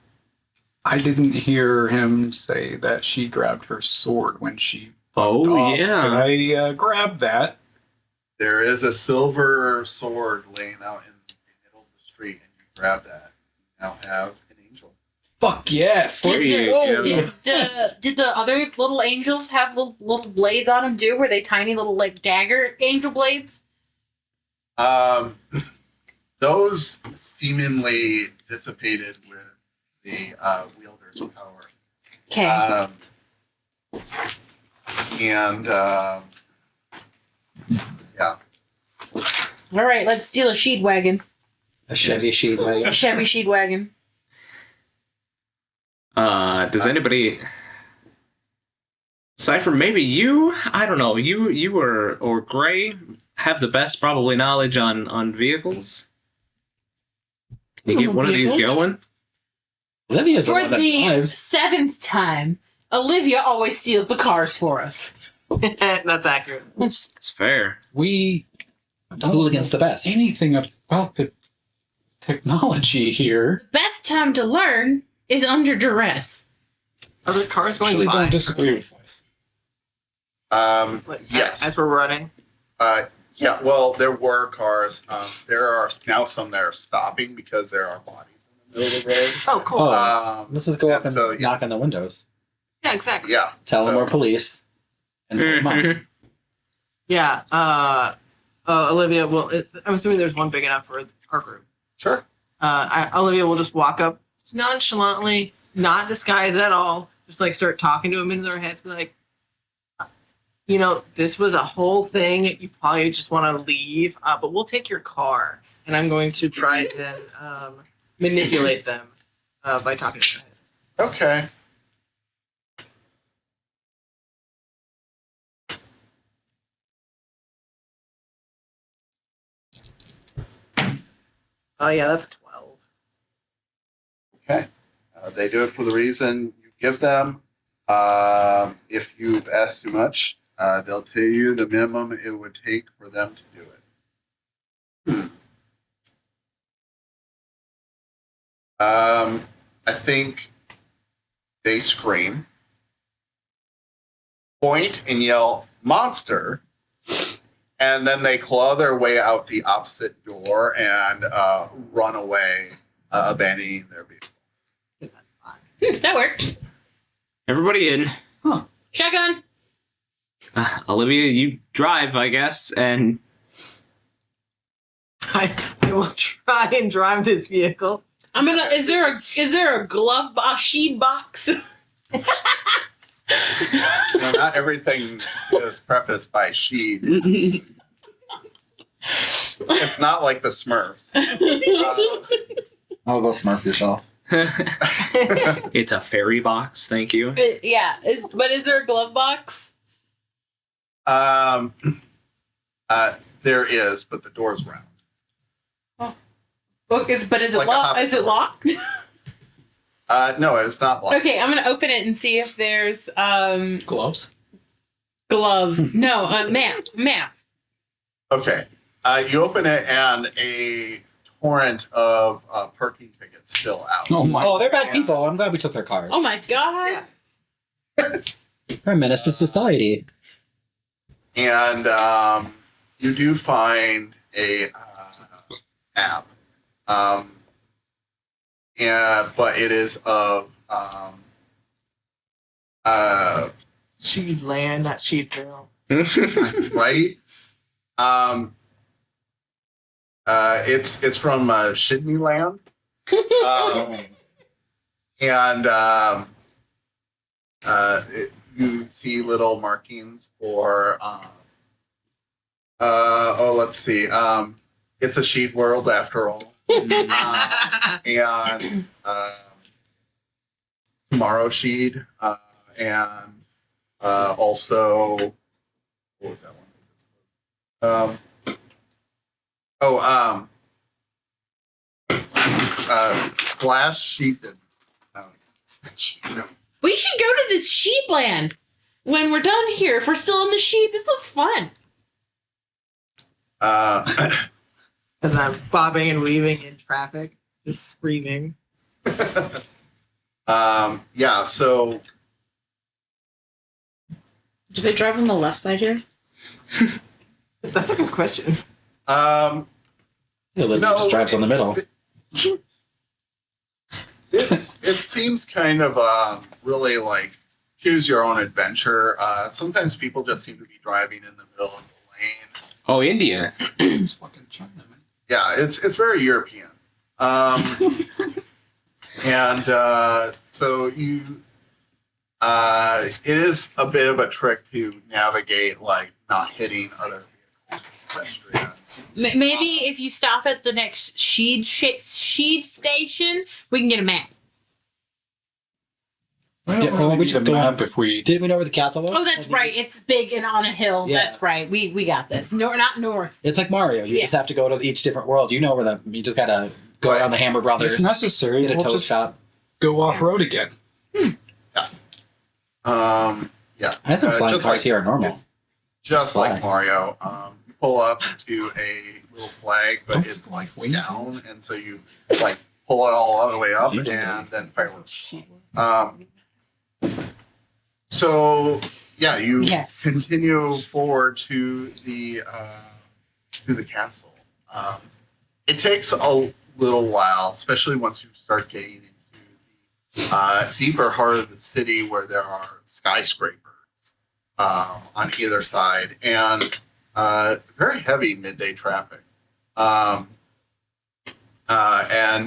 I didn't hear him say that she grabbed her sword when she. Oh, off. yeah. Could I grab that? There is a silver sword laying out in the middle of the street, and you grab that. You now have an angel. Fuck yes! There you go. Did the other little angels have little blades on them too? Were they tiny little like dagger angel blades? Those seemingly dissipated with the wielder's power. Okay. Yeah. All right, let's steal a sheet wagon. A Chevy sheet A wagon. Chevy sheet wagon. Does anybody Cipher, maybe you? I don't know. You or Gray have the best probably knowledge on vehicles. Can you get one of these Vehicles? going? Olivia's the For one that the drives. 7th time, Olivia always steals the cars for us. That's accurate. It's fair. We don't Hooligan's the best. anything about the technology here. Best time to learn is under duress. Are there cars going Actually, by? don't disagree with that. Like, Yes. As we're running. Yeah, well, there were cars. There are now some that are stopping because there are bodies in the middle of the road. Oh, cool. Oh, let's just go up and so, yeah. knock on the windows. Yeah, exactly. Yeah. Tell them So- we're police. And pull them up. Yeah. Olivia will. I'm assuming there's one big enough for our group. Sure. Olivia will just walk up just nonchalantly, not disguised at all. Just like start talking to them in their heads, be like, this was a whole thing. You probably just want to leave, but we'll take your car. And I'm going to try and manipulate them by talking to their heads. Okay. Oh yeah, that's 12. Okay. They do it for the reason you give them. If you've asked too much, they'll tell you the minimum it would take for them to do it. I think they scream, point and yell monster, and then they claw their way out the opposite door and run away, abandoning their vehicle. That worked. Everybody in. Shotgun. Olivia, you drive, I guess, and I will try and drive this vehicle. I'm gonna. Is there a glove sheet box? Not everything is prefaced by she. It's not like the Smurfs. I'll go smurf yourself. it's a fairy box. Thank you. Yeah. But is there a glove box? There is, but the door's round. But is it Like a locked? hobbit Is it door. locked? No, it's not locked. Okay, I'm gonna open it and see if there's Gloves. gloves. No, map. Okay. You open it and a torrent of parking tickets still out. Oh my! Oh, they're bad people. I'm glad we took their cars. Oh my god. Yeah. They're a menace to society. And you do find a app. But it is of She'd land, not She'dville. right. It's from Sydney Land, and you see little markings for. Let's see. It's a sheet world after all. And Tomorrow Sheet, and also what was that one? Splash Sheet. No. We should go to this sheet land when we're done here. If we're still in the sheet, this looks fun. As I'm bobbing and weaving in traffic, just screaming. Yeah. So Do they drive on the left side here? That's a good question. Olivia No, just drives on the middle. it seems kind of really like choose your own adventure. Sometimes people just seem to be driving in the middle of the lane. Oh, India. It's fucking China, man. Yeah, it's very European. And so you it is a bit of a trick to navigate, like not hitting other vehicles and pedestrians. Maybe if you stop at the next sheet station, we can get a map. Well, we just the go map up if we. Did we know where the castle was? Oh, that's right. It's big and on a hill. Yeah. That's right. We got this. No, not north. It's like Mario. You Yeah. just have to go to each different world. You know where you just gotta go Right. around the Hammer Brothers, If necessary, get a we'll toast just shop. go off road again. Yeah. I think flying just cars like- here are normal. It's just Fly. like Mario. You pull up to a little flag, but it's like down, and so you like pull it all the way up, and then fireworks. So yeah, you Yes. continue forward to the castle. It takes a little while, especially once you start getting into the deeper heart of the city, where there are skyscrapers on either side, and very heavy midday traffic. And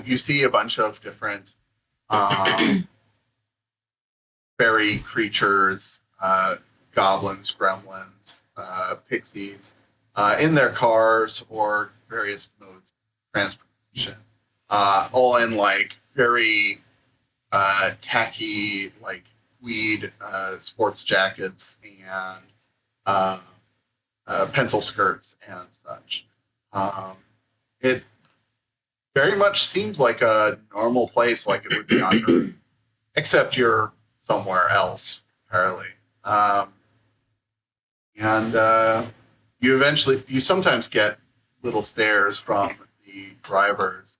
you see a bunch of different fairy creatures, goblins, gremlins, pixies, in their cars or various modes of transportation, all in like very tacky, like tweed sports jackets and pencil skirts and such. It very much seems like a normal place, like it would be on Earth, except you're somewhere else entirely. And you sometimes get little stares from the drivers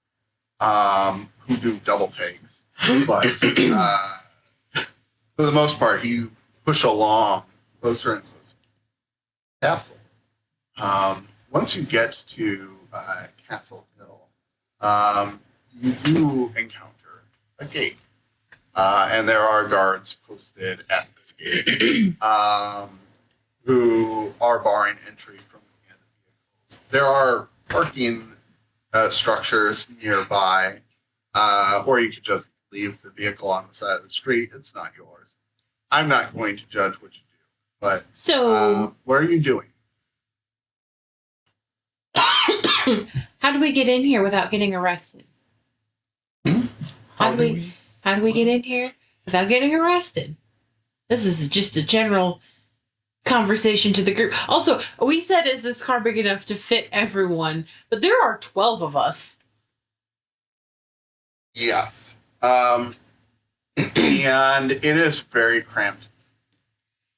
who do double takes. But for the most part, you push along closer and closer to the castle. Once you get to Castle Hill, you do encounter a gate. And there are guards posted at this gate who are barring entry from the vehicles. There are parking structures nearby, or you could just leave the vehicle on the side of the street. It's not yours. I'm not going to judge what you do, but So, what are you doing? how do we get in here without getting arrested? How do we get in here without getting arrested? This is just a general conversation to the group. Also, we said, is this car big enough to fit everyone? But there are 12 of us. Yes. And it is very cramped.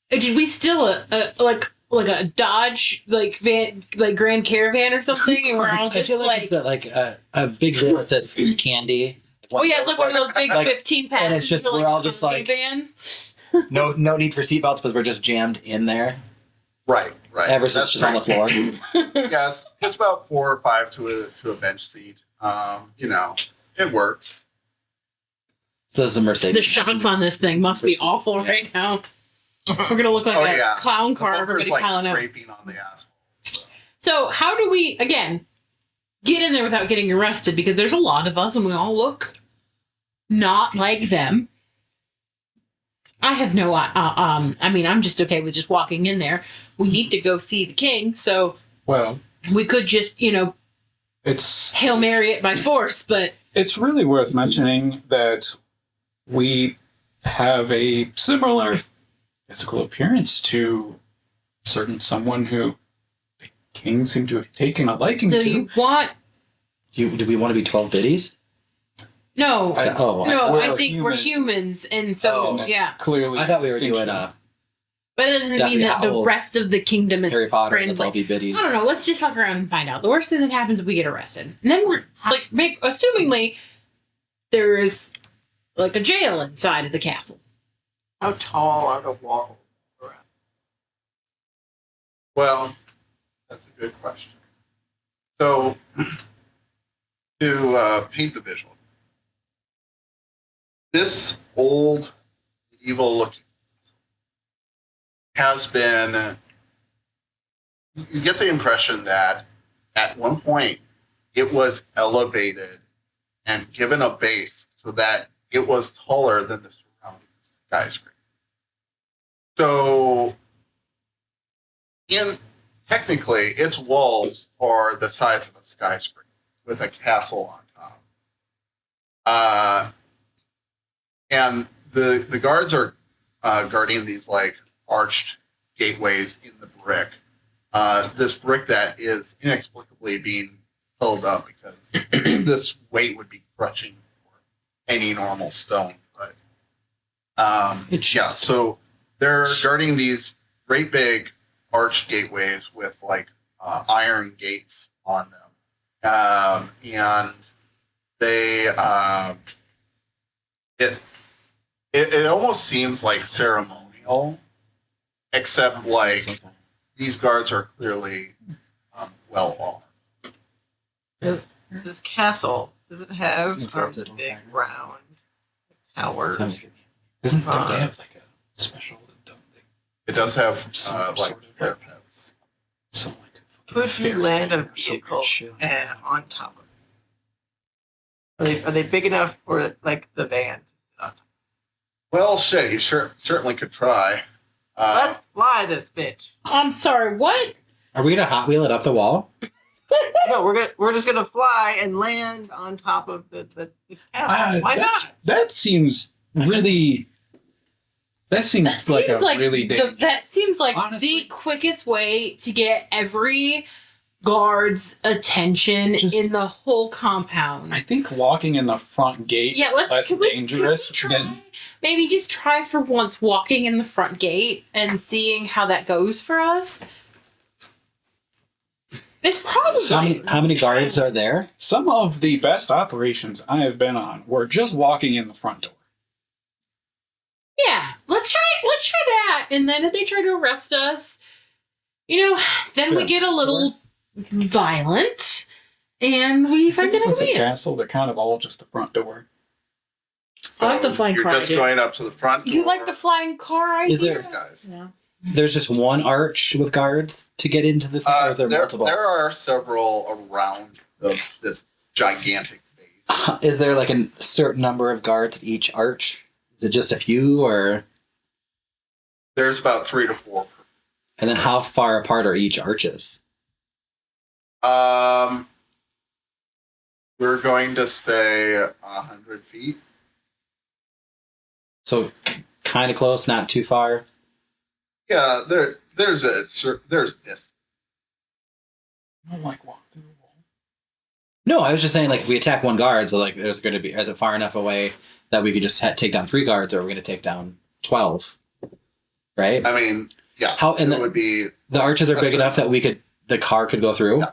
Did we steal like a Dodge van, like Grand Caravan or something? And we're all I just feel like like, it's a big bill that says food candy. oh yeah, it's like one of those big like- 15 passenger. and it's just- we're all just like- van. No need for seatbelts because we're just jammed in there. Right. Ever's That's just on the floor. Yes, it's about 4 or 5 to a bench seat. It works. There's a Mercedes. The shocks on this thing must be awful right now. We're gonna look like a clown car. The Everybody bumper's, piling up. scraping on the asphalt. So how do we again get in there without getting arrested? Because there's a lot of us, and we all look not like them. I have no. I mean, I'm just okay with just walking in there. We need to go see the king, so Well, we could just, it's Hail Mary it by force. But it's really worth mentioning that we have a similar physical appearance to someone who the king seemed to have taken a liking do to. you want? Do we want to be 12 biddies? No, No, we're I think we're humans, and so Oh, That's yeah. clearly. I thought we were distinction. doing But it doesn't Deathly mean that the Hallows. rest of the kingdom is Harry Potter. friends. Let's all Like, be biddies. I don't know. Let's just fuck around and find out. The worst thing that happens is we get arrested, and then we're like, assumingly, there is like a jail inside of the castle. How tall are the walls? Well, that's a good question. So, to paint the visual, this old medieval looking has been, you get the impression that at one point it was elevated and given a base so that it was taller than the surrounding skyscraper. So, technically, its walls are the size of a skyscraper with a castle on top. And the guards are guarding these like arched gateways in the brick. This brick that is inexplicably being held up because this weight would be crushing for any normal stone. But yeah, so they're guarding these great big arched gateways with like iron gates on them, and they it almost seems like ceremonial, except like these guards are clearly well armed. This castle, does it have Isn't it fair to don't big hire? round towers? Isn't Uh, they have like a special? Don't they? It does have Some like sort of- parapets. Some like Could you land a or some vehicle shit. on top of it? Are they big enough for like the van? Well, shit, you certainly could try. Let's fly this bitch. I'm sorry. What? Are we gonna Hot Wheel it up the wall? No, we're just gonna fly and land on top of the castle. Why not? That seems really. That seems like a really big. that seems like Honestly. the quickest way to get every guard's attention Just- in the whole compound. I think walking in the front gate Yeah, is less can we dangerous try? than. Maybe just try for once walking in the front gate and seeing how that goes for us. It's probably How many guards are there? Some of the best operations I have been on were just walking in the front door. yeah. Let's try that, and then if they try to arrest us, then we Sure. get a little violent, and we find It's another a man. castle. They're kind of all just the front door. I like the flying You're car just idea. going up to the front. You door. like the flying car idea? Is there- These guys. Yeah. There's just one arch with guards to get into the thing, or is there multiple? There are several around this gigantic base. Is there like a certain number of guards at each arch? Is it just a few, or There's about 3 to 4. and then how far apart are each arches? We're going to say 100 feet. So kind of close, not too far. Yeah, there's this. I don't like walk through the wall. No, I was just saying, like, if we attack one guard, so like, there's going to be, is it far enough away that we could just take down 3 guards, or we're going to take down 12, right? I mean, yeah. How and it would be. the arches are That's big right. enough that the car could go through. Yeah.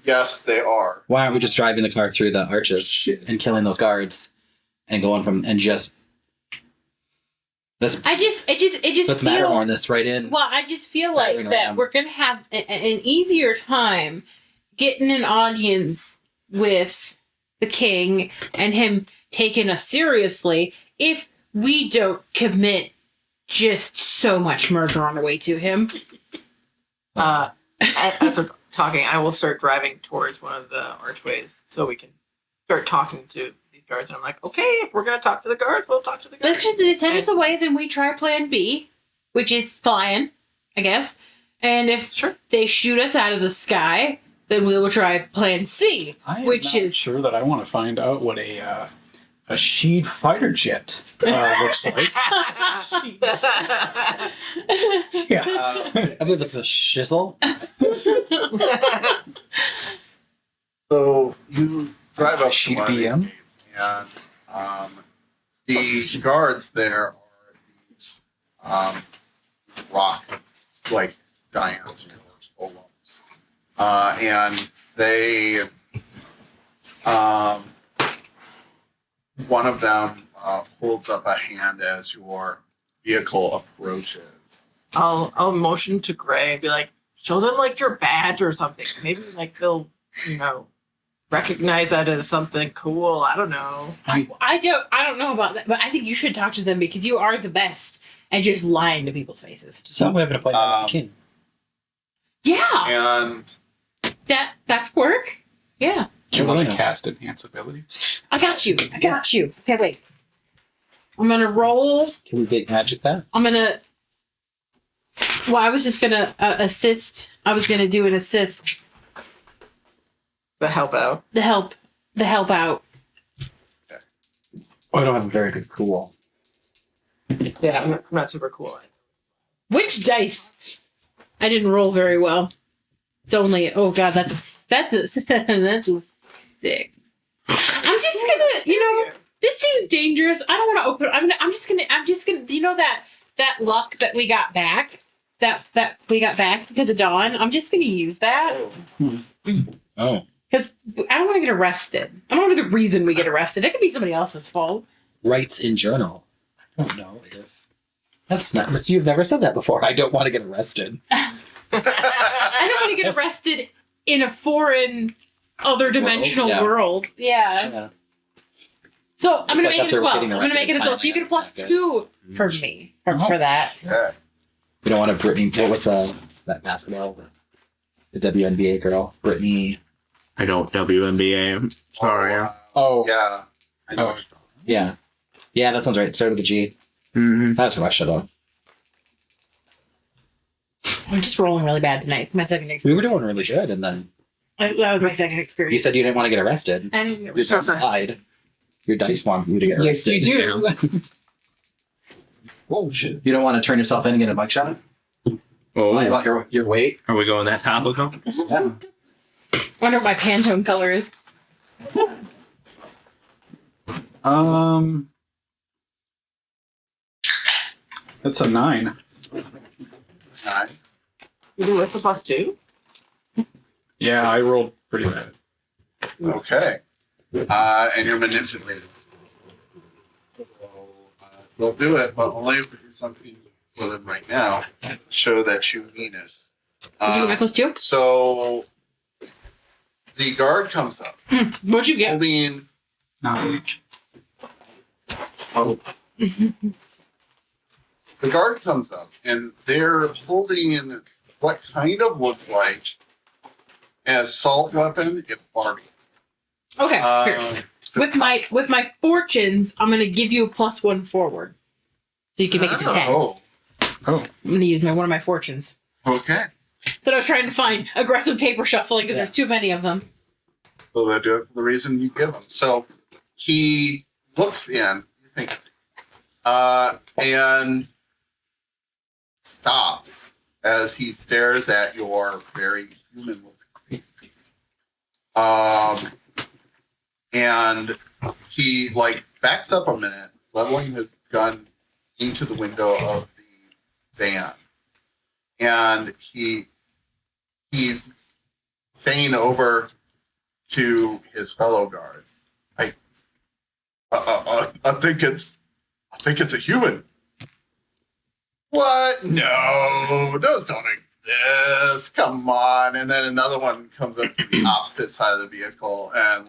Yes, they are. Why aren't we just driving the car through the arches and killing those guards and going from and just let's I just let's feel. Matterhorn this right in. Well, I just feel like Battering that ram. we're gonna have an easier time getting an audience with the king and him taking us seriously if we don't commit just so much murder on the way to him. As we're talking, I will start driving towards one of the archways so we can start talking to these guards. And I'm like, okay, if we're going to talk to the guards, we'll talk to the guards. If they send us away, then we try plan B, which is flying, I guess. And if Sure. they shoot us out of the sky, then we will try plan C, I am which not is sure that I want to find out what a Sheed fighter jet looks like. Yeah. I believe it's a shizzle. So you drive up to Sheet one of these BM? gates, and the guards there are these rock like giants or golems, and they one of them holds up a hand as your vehicle approaches. I'll motion to Gray and be like, show them like your badge or something. Maybe like they'll, recognize that as something cool. I don't know. I don't know about that, but I think you should talk to them because you are the best at just lying to people's faces. So we have an appointment with the king. Yeah, And that could work. Yeah, Do you want Yeah. to cast enhance ability? I got you. Okay, wait. I'm gonna roll. Can we big magic that? I'm gonna. Well, I was just gonna assist. I was gonna do an assist. The help out. The help out. I don't have a very good cool. Yeah, I'm not super cool. Which dice? I didn't roll very well. It's only. Oh god, that's a that's a 6. I'm just gonna. This seems dangerous. I don't want to open. I'm just gonna. That luck that we got back. That we got back because of Dawn. I'm just gonna use that Oh. because I don't want to get arrested. I don't know the reason we get arrested. It could be somebody else's fault. Writes in journal. I don't know if that's not. You've never said that before. I don't want to get arrested. I don't want to get Yes. arrested in a foreign, other dimensional yeah. world. Yeah. Yeah. So I'm gonna It's like make it after a 12. getting I'm gonna make it a 12. So you get a plus arrested, 2 for me for that. yeah. We don't want to Brittany. What was that basketball? The WNBA girl, Brittany. I don't WNBA. Sorry. Oh, Yeah. I know. Oh. Yeah, yeah, that sounds right. Started with a G. Mm-hmm. That's what I should have. I'm just rolling really bad tonight. My second We experience. were doing really good, and then That was my second you experience. said you didn't want to get arrested. And You just lied. Your dice wanted you to get yes, arrested. you do. Whoa, shit. You don't want to turn yourself in and get a mugshot? Lie Oh, about your weight? are we going that topical? Yeah. wonder what my Pantone color is. That's a 9. 9. You do with the plus 2? Yeah, I rolled pretty bad. Okay. And you're manipulated. So, we'll do it, but only if we do something for them right now. Show that you mean it. Did you get my plus 2? So the guard comes up, What'd you get? holding. No. Oh. The guard comes up, and they're holding what kind of looks like an assault weapon if Barbie. Okay. Here. With my fortunes, I'm gonna give you a +1 forward, so you can make it to 10. Oh, Oh, I'm gonna use one of my fortunes. okay. So I was trying to find aggressive paper shuffling because there's too many of them. So they do it for the reason you give him. So he looks in, you think, and stops as he stares at your very human-looking piece. And he backs up a minute, leveling his gun into the window of the van, and he's saying over to his fellow guards, I think it's a human. What? No, those don't exist. Come on. And then another one comes up to the opposite side of the vehicle and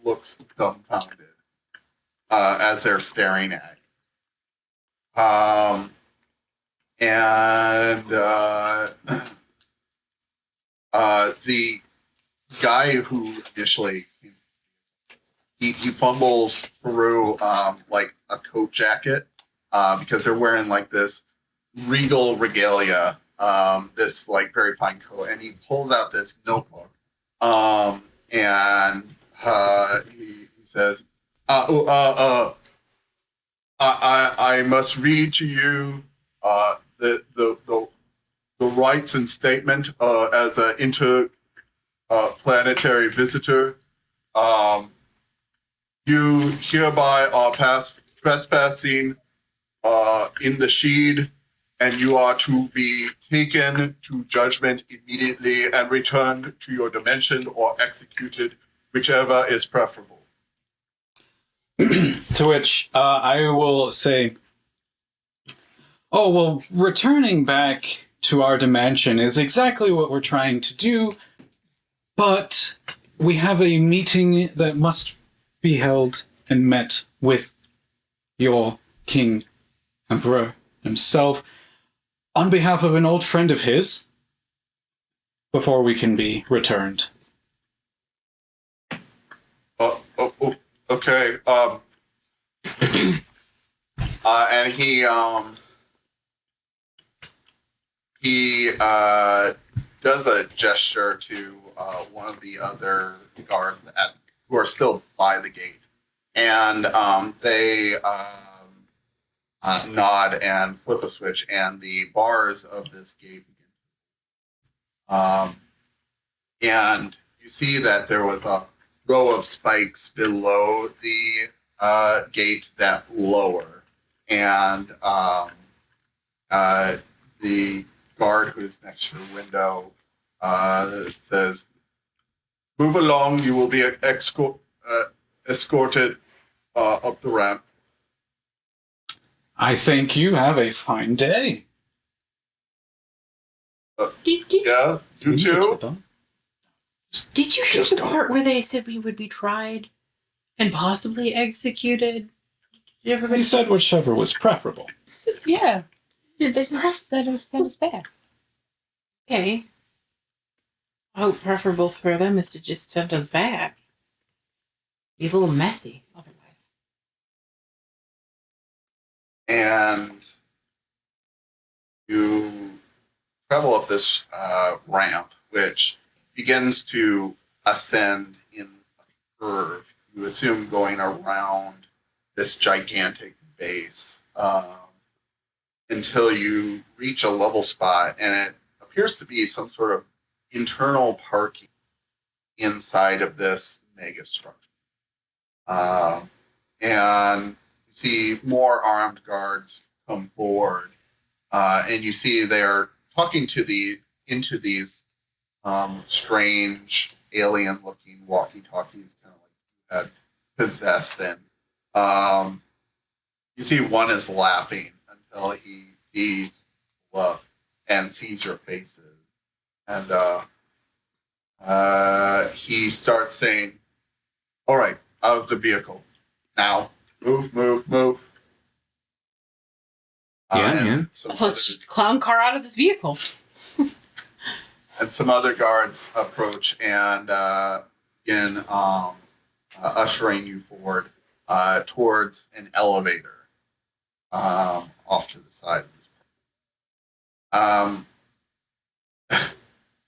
looks dumbfounded as they're staring at you. The guy who initially he fumbles through a coat jacket because they're wearing this regal regalia, this very fine coat, and he pulls out this notebook, and he says, I must read to you the rights and statement as an interplanetary visitor. You hereby are trespassing in the Sheed, and you are to be taken to judgment immediately and returned to your dimension or executed, whichever is preferable. to which I will say, oh, well, returning back to our dimension is exactly what we're trying to do, but we have a meeting that must be held and met with your King Emperor himself on behalf of an old friend of his before we can be returned. Okay. And he does a gesture to one of the other guards who are still by the gate, and they nod and flip a switch, and the bars of this gate begin. And you see that there was a row of spikes below the gate that lower, and the guard who's next to the window says, "Move along. You will be escorted up the ramp." I think you have a fine day. Yeah, you too. Did you hear the part where they said we would be tried and possibly executed? Did everybody He said whichever was preferable. yeah. They said it was kind of bad. Okay. I hope preferable for them is to just send us back. Be a little messy otherwise. And you travel up this ramp, which begins to ascend in a curve. You assume going around this gigantic base until you reach a level spot, and it appears to be some sort of internal parking inside of this mega structure. And you see more armed guards come forward, and you see they're talking into these strange alien-looking walkie-talkies, kind of like you had possessed. And you see one is laughing until he sees love and sees your faces, and he starts saying, "All right, out of the vehicle now, move, move, move." Yeah, And yeah. some Let's other- clown car out of this vehicle. and some other guards approach and begin ushering you forward towards an elevator off to the side of this.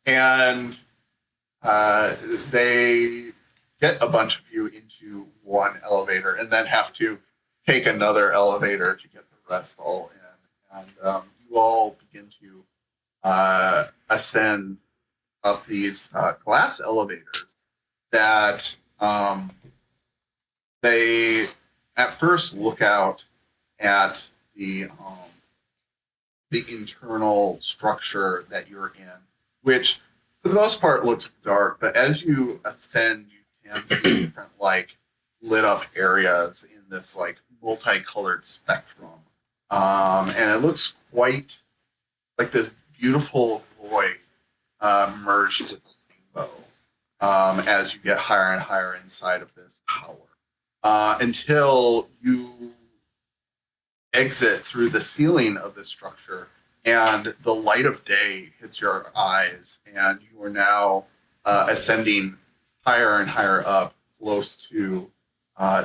And they get a bunch of you into one elevator and then have to take another elevator to get the rest all in. And you all begin to ascend up these glass elevators that they at first look out at the internal structure that you're in, which for the most part looks dark, but as you ascend, you can see different like lit up areas in this like multicolored spectrum. And it looks quite like this beautiful void merged with a rainbow as you get higher and higher inside of this tower. Until you exit through the ceiling of the structure and the light of day hits your eyes, and you are now ascending higher and higher up, close to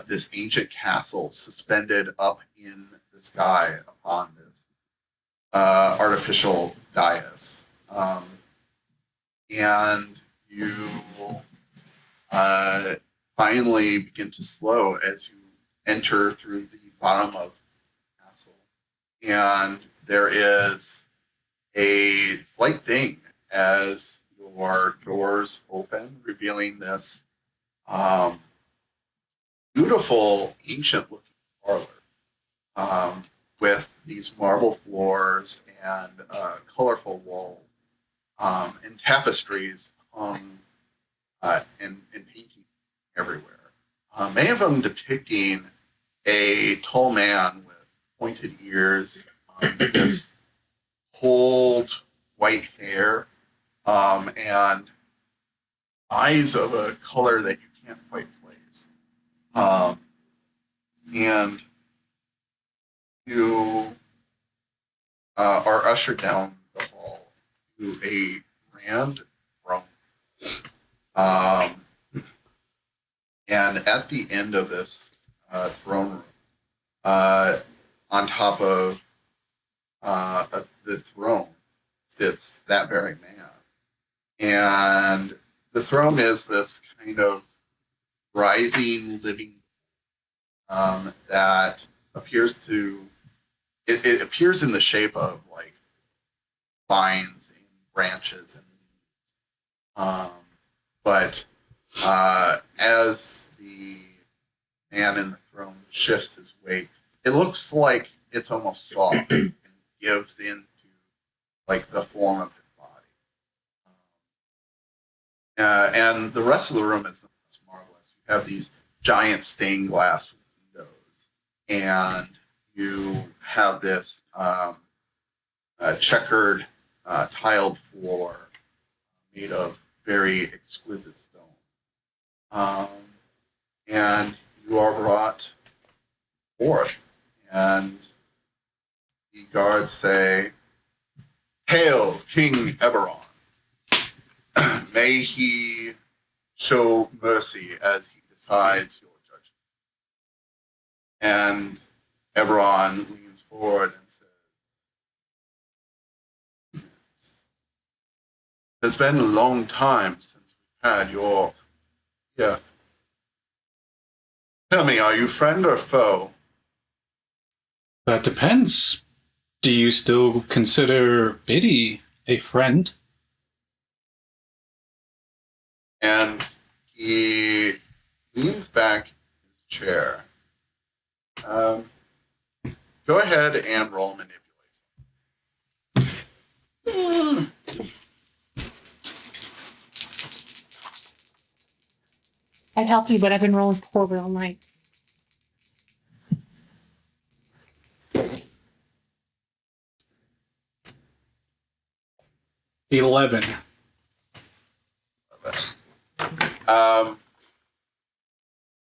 this ancient castle suspended up in the sky upon this artificial dais. And you finally begin to slow as you enter through the bottom of the castle. And there is a slight ding as your doors open, revealing this beautiful, ancient looking parlor with these marble floors and colorful walls and tapestries hung and painting everywhere. Many of them depicting a tall man with pointed ears, this cold white hair, and eyes of a color that you can't quite place. And you are ushered down the hall to a grand throne. And at the end of this throne room, on top of the throne sits that very man. And the throne is this kind of writhing living that appears to it appears in the shape of like vines and branches and leaves. But as the man in the throne shifts his weight, it looks like it's almost soft and gives into like the form of his body. And the rest of the room is marvelous. You have these giant stained glass windows, and you have this checkered tiled floor made of very exquisite stone. And you are brought forth, and the guards say, "Hail, King Eberron. May he show mercy as he decides your judgment." And Eberron leans forward and says, "It's been a long time since we've had your... Yeah. Tell me, are you friend or foe?" That depends. Do you still consider Biddy a friend? And he leans back in his chair. Go ahead and roll manipulation. I'd help you, but I've been rolling poorly all night. 11.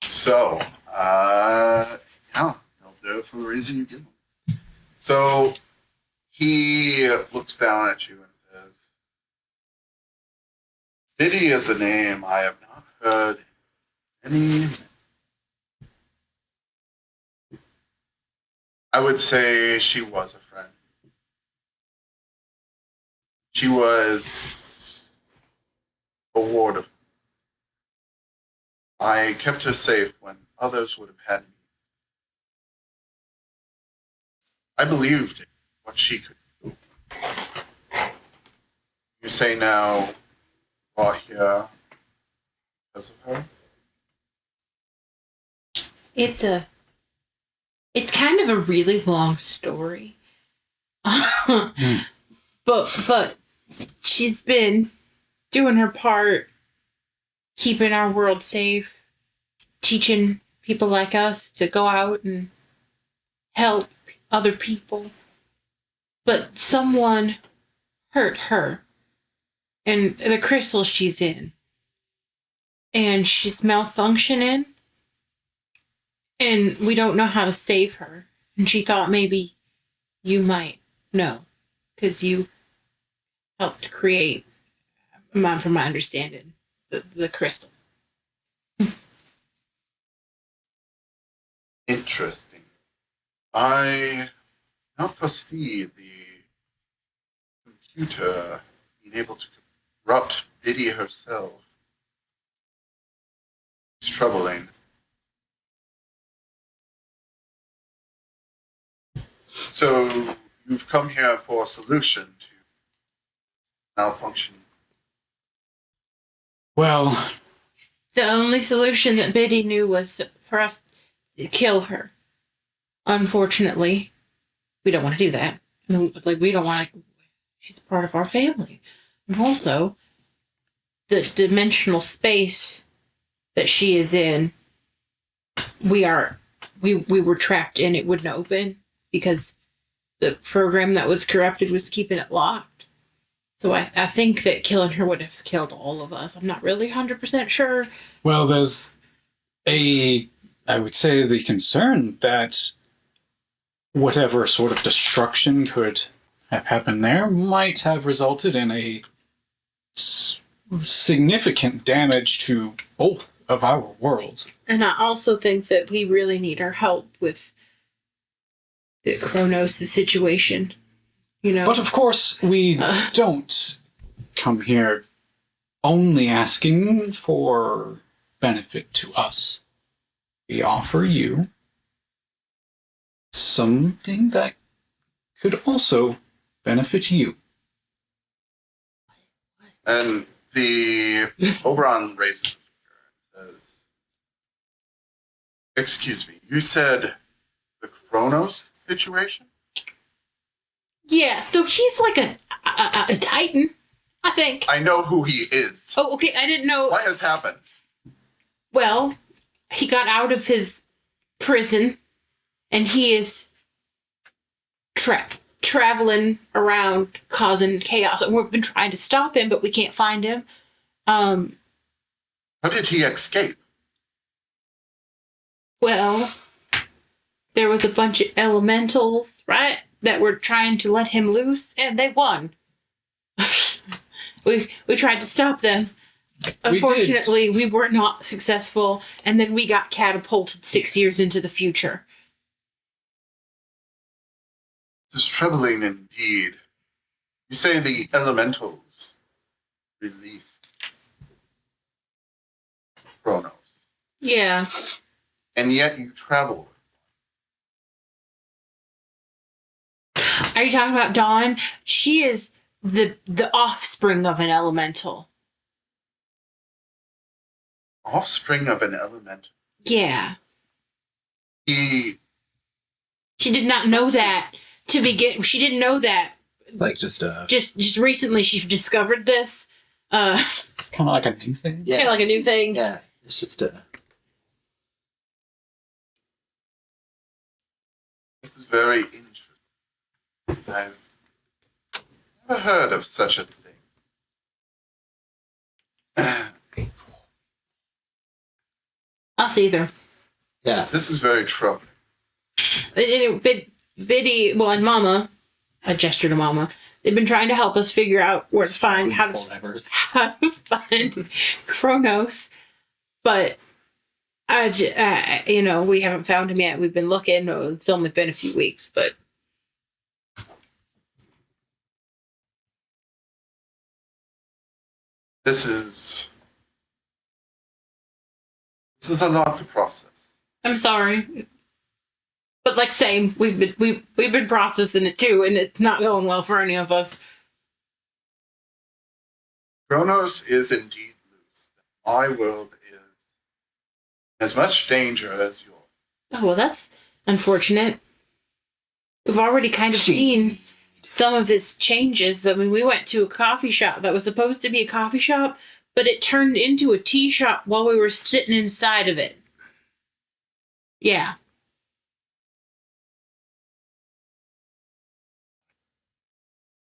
So, yeah, he'll do it for the reason you give him. So, he looks down at you and says, Biddy is a name I have not heard any. I would say she was a friend. She was a ward of. I kept her safe when others would have had me. I believed in what she could do. You say now, you are here because of her? It's kind of a really long story. But she's been doing her part, keeping our world safe, teaching people like us to go out and help other people. But someone hurt her and the crystal she's in. And she's malfunctioning. And we don't know how to save her. And she thought maybe you might know. Because you helped create, from my understanding, the crystal. Interesting. I not foresee the computer being able to corrupt Biddy herself. It's troubling. So you've come here for a solution to malfunction. Well, The only solution that Biddy knew was for us to kill her. Unfortunately, we don't want to do that. I mean, like, we don't want to. She's part of our family. And also, the dimensional space that she is in, we were trapped in. It wouldn't open because the program that was corrupted was keeping it locked. So I think that killing her would have killed all of us. I'm not really 100% sure. well, there's I would say, the concern that whatever sort of destruction could have happened there might have resulted in a significant damage to both of our worlds. And I also think that we really need her help with the Kronos' situation. You know, But of course, we don't come here only asking for benefit to us. We offer you something that could also benefit you. And the Oberon raises a finger and says, excuse me, you said the Kronos situation? yeah. So he's like a titan, I think. I know who he is. Oh, okay. I didn't know. What has happened? Well, he got out of his prison, and he is traveling around causing chaos. And we've been trying to stop him, but we can't find him. How did he escape? Well, there was a bunch of elementals, right, that were trying to let him loose, and they won. we tried to stop them. Unfortunately, we were not successful, and then we got catapulted 6 years into the future. This is troubling indeed. You say the elementals released Kronos, Yeah. and yet you travel. Are you talking about Dawn? She is the offspring of an elemental. Offspring of an elemental. Yeah. He She did not know that to begin. She didn't know that. Like just Just recently she discovered this. It's kind of like a new thing. yeah, Kind of like a new thing. yeah. It's just This is very interesting. I've never heard of such a thing. Us either. Yeah. This is very troubling. Biddy, well, and Mama, I gesture to Mama. They've been trying to help us figure out where to find how to find Kronos, but we haven't found him yet. We've been looking. It's only been a few weeks, but This is a lot to process. I'm sorry. But like same, we've been processing it too, and it's not going well for any of us. Kronos is indeed loose. My world is as much danger as yours. Oh well, that's unfortunate. We've already kind of seen some of his changes. I mean, we went to a coffee shop that was supposed to be a coffee shop, but it turned into a tea shop while we were sitting inside of it. Yeah.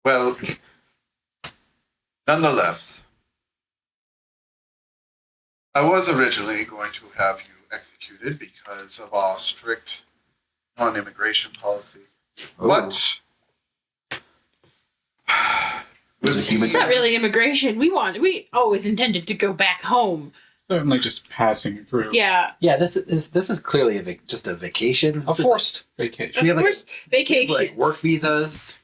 Well, nonetheless, I was originally going to have you executed because of our strict non-immigration policy. But It's not really immigration. We always intended to go back home. Certainly just passing through. Yeah. Yeah, this is clearly just a vacation. A forced vacation. We have like, Where's vacation? like work visas.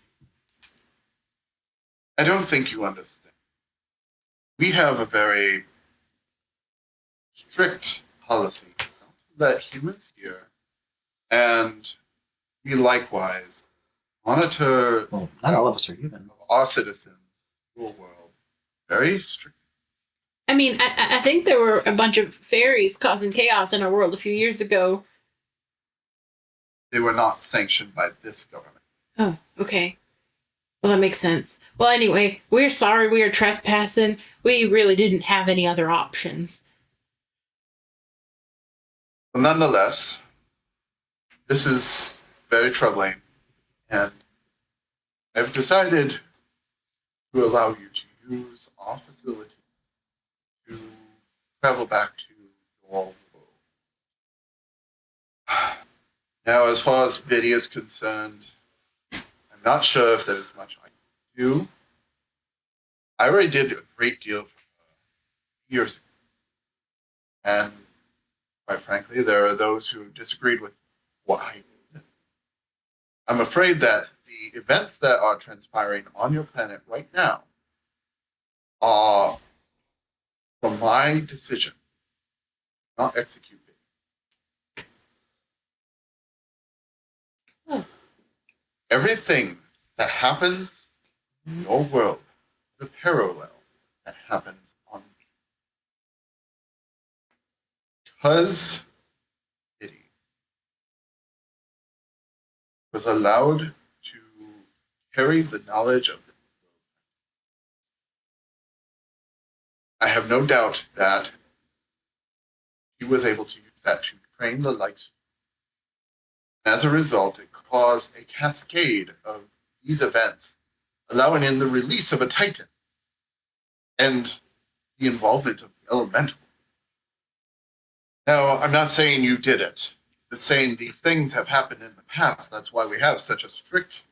I don't think you understand. We have a very strict policy not to let humans here, and we likewise monitor Well, not all of us are human. our citizens, your world, very strict. I mean, I think there were a bunch of fairies causing chaos in our world a few years ago. They were not sanctioned by this government. Oh, okay. Well, that makes sense. Well, anyway, we're sorry we are trespassing. We really didn't have any other options. But nonetheless, this is very troubling, and I've decided to allow you to use our facility to travel back to your world. Now, as far as Biddy is concerned, I'm not sure if there's much I can do. I already did a great deal years ago. And quite frankly, there are those who disagreed with what I did. I'm afraid that the events that are transpiring on your planet right now are from my decision, not execute it. Oh. Everything that happens in your world is a parallel that happens on me. Because Biddy was allowed to carry the knowledge of the world, I have no doubt that he was able to use that to train the likes. As a result, it caused a cascade of these events, allowing in the release of a Titan and the involvement of the elemental. Now, I'm not saying you did it, but saying these things have happened in the past. That's why we have such a strict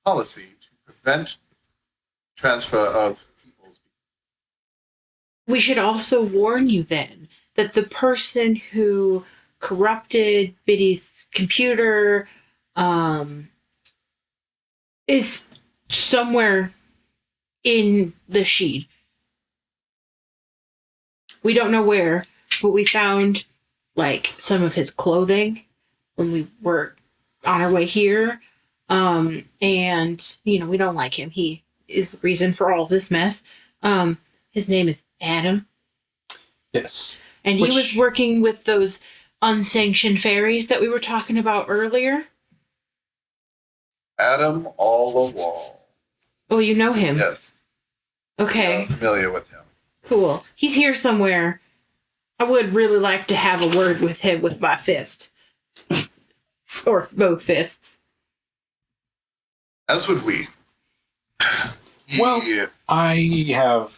policy to prevent transfer of people's. We should also warn you then that the person who corrupted Biddy's computer is somewhere in the Sheed. We don't know where, but we found like some of his clothing when we were on our way here. And we don't like him. He is the reason for all this mess. His name is Adam. Yes. And he was working with those unsanctioned fairies that we were talking about earlier. Adam all the wall. Oh, you know him? Yes. Okay, I'm familiar with him. cool. He's here somewhere. I would really like to have a word with him with my fist. Or both fists. As would we. Well- He- I have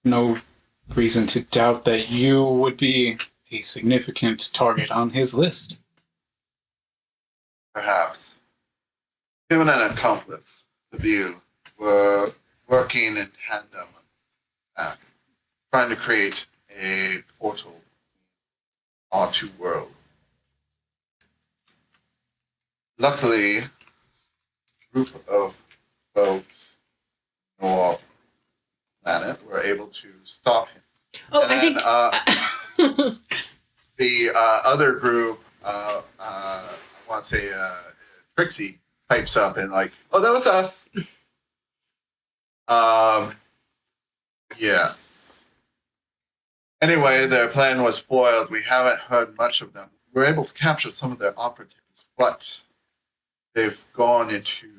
no reason to doubt that you would be a significant target on his list. perhaps. Him and an accomplice, the view, were working in tandem, trying to create a portal between our two worlds. Luckily, a group of folks on our planet were able to stop him. Oh, And I then, think. the other group, I want to say Trixie, pipes up and like, oh, that was us. Yes. Anyway, their plan was foiled. We haven't heard much of them. We were able to capture some of their operatives, but they've gone into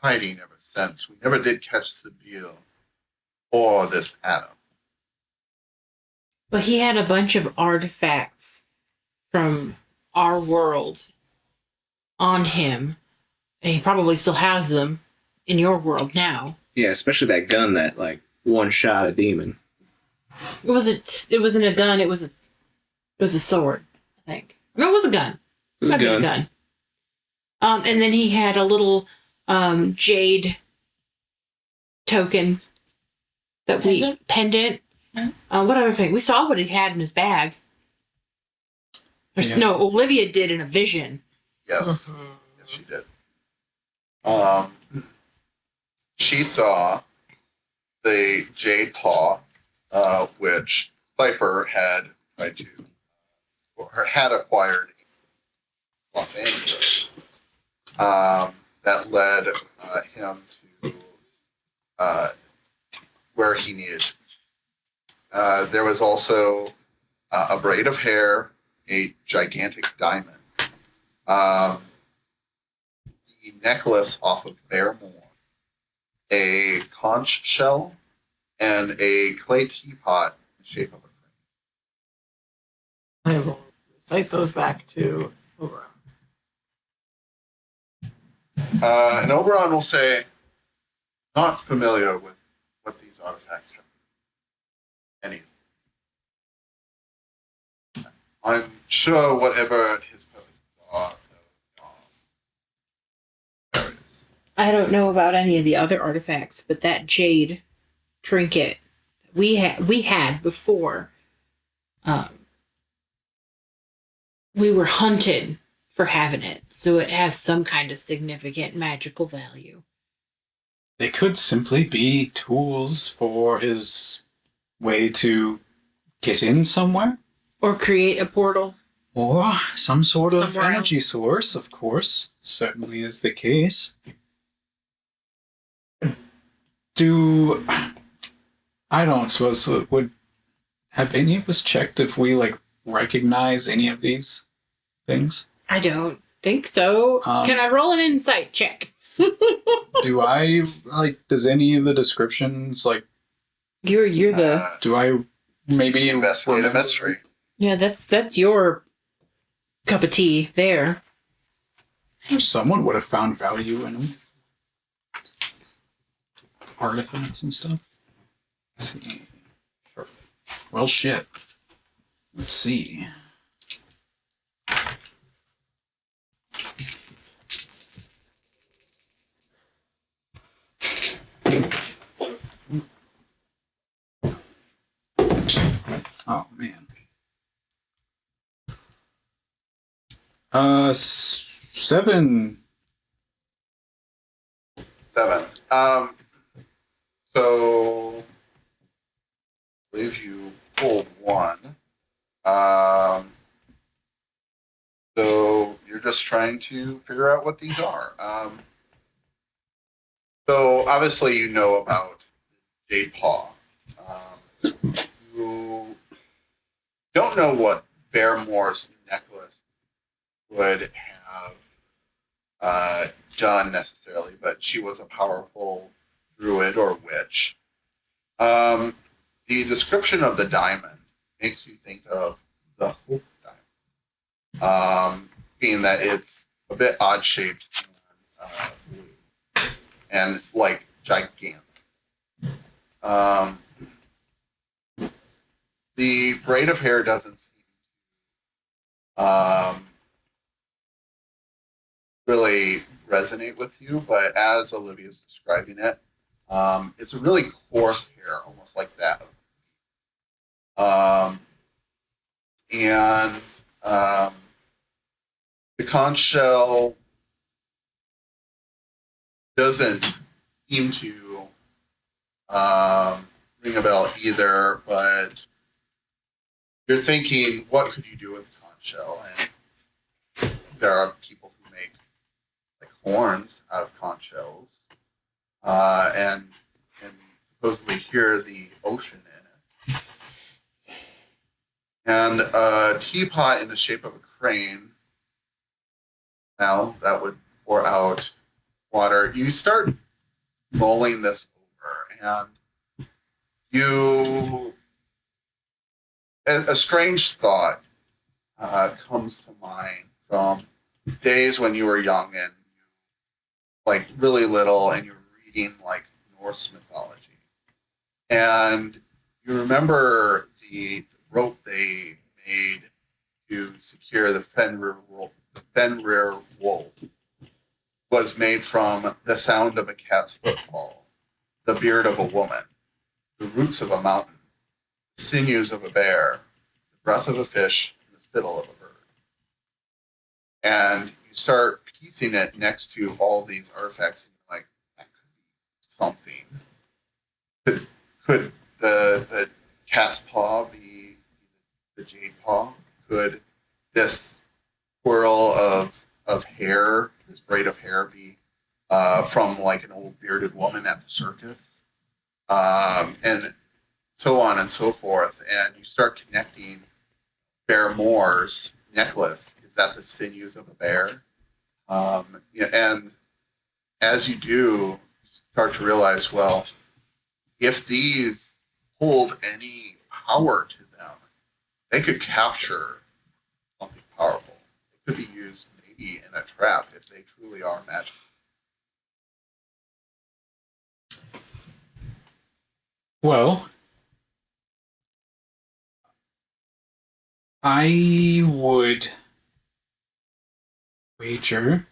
hiding ever since. We never did catch Sabine or this Adam. But he had a bunch of artifacts from our world on him, and he probably still has them in your world now. Yeah, especially that gun that like one shot a demon. It wasn't a gun. It was a sword. I think. No, it was a gun. It was a Might be gun. And then he had a little jade token that pendant. What other thing? We saw what he had in his bag. Yeah. No, Olivia did in a vision. Yes. Yes, she did. She saw the jade paw, which Cipher had tried to, or had acquired in Los Angeles. That led him to where he needed. There was also a braid of hair, a gigantic diamond, the necklace off of Bearmore, a conch shell, and a clay teapot in the shape of a crane. I will recite those back to Oberon. And Oberon will say, not familiar with what these artifacts have. Any. I'm sure whatever his purposes are, there it is. I don't know about any of the other artifacts, but that jade trinket we had before. We were hunted for having it, so it has some kind of significant magical value. They could simply be tools for his way to get in somewhere. Or create a portal. Or some sort of Somewhere energy source, of course. Certainly is the case. I don't suppose it would have any of us checked if we recognize any of these things? I don't think so. Can I roll an insight check? Do I does any of the descriptions You're the do I maybe Investigate a remember? mystery. yeah. That's your cup of tea there. Someone would have found value in them. Artifacts and stuff. Let's see. Sure. Well, shit. Let's see. Oh, man. Seven. 7. So I believe you pulled 1. So you're just trying to figure out what these are. So obviously you know about Jade Paw. You don't know what Bearmore's necklace would have done necessarily, but she was a powerful druid or witch. The description of the diamond makes you think of the Hope Diamond, being that it's a bit odd shaped and blue. and like gigantic. Um, the braid of hair doesn't seem really resonate with you, but as Olivia is describing it, it's a really coarse hair, almost like that. And the conch shell doesn't seem to ring a bell either, but you're thinking, what could you do with the conch shell? And there are people who make like horns out of conch shells, and supposedly hear the ocean in it. And a teapot in the shape of a crane. Now that would pour out water. You start rolling this over, and a strange thought comes to mind from days when you were young and like really little, and you're reading like Norse mythology, and you remember the rope they made to secure the Fenrir wool was made from the sound of a cat's footfall, the beard of a woman, the roots of a mountain, the sinews of a bear, the breath of a fish, and the spittle of a bird. And you start piecing it next to all these artifacts, and you're like, that could be something. Could the cat's paw be the jade paw? Could this swirl of hair, this braid of hair, be from like an old bearded woman at the circus? And so on and so forth. And you start connecting Bear Moore's necklace. Is that the sinews of a bear? And as you do, you start to realize, well, if these hold any power to them, they could capture something powerful. It could be used maybe in a trap if they truly are magical. Well, I would wager,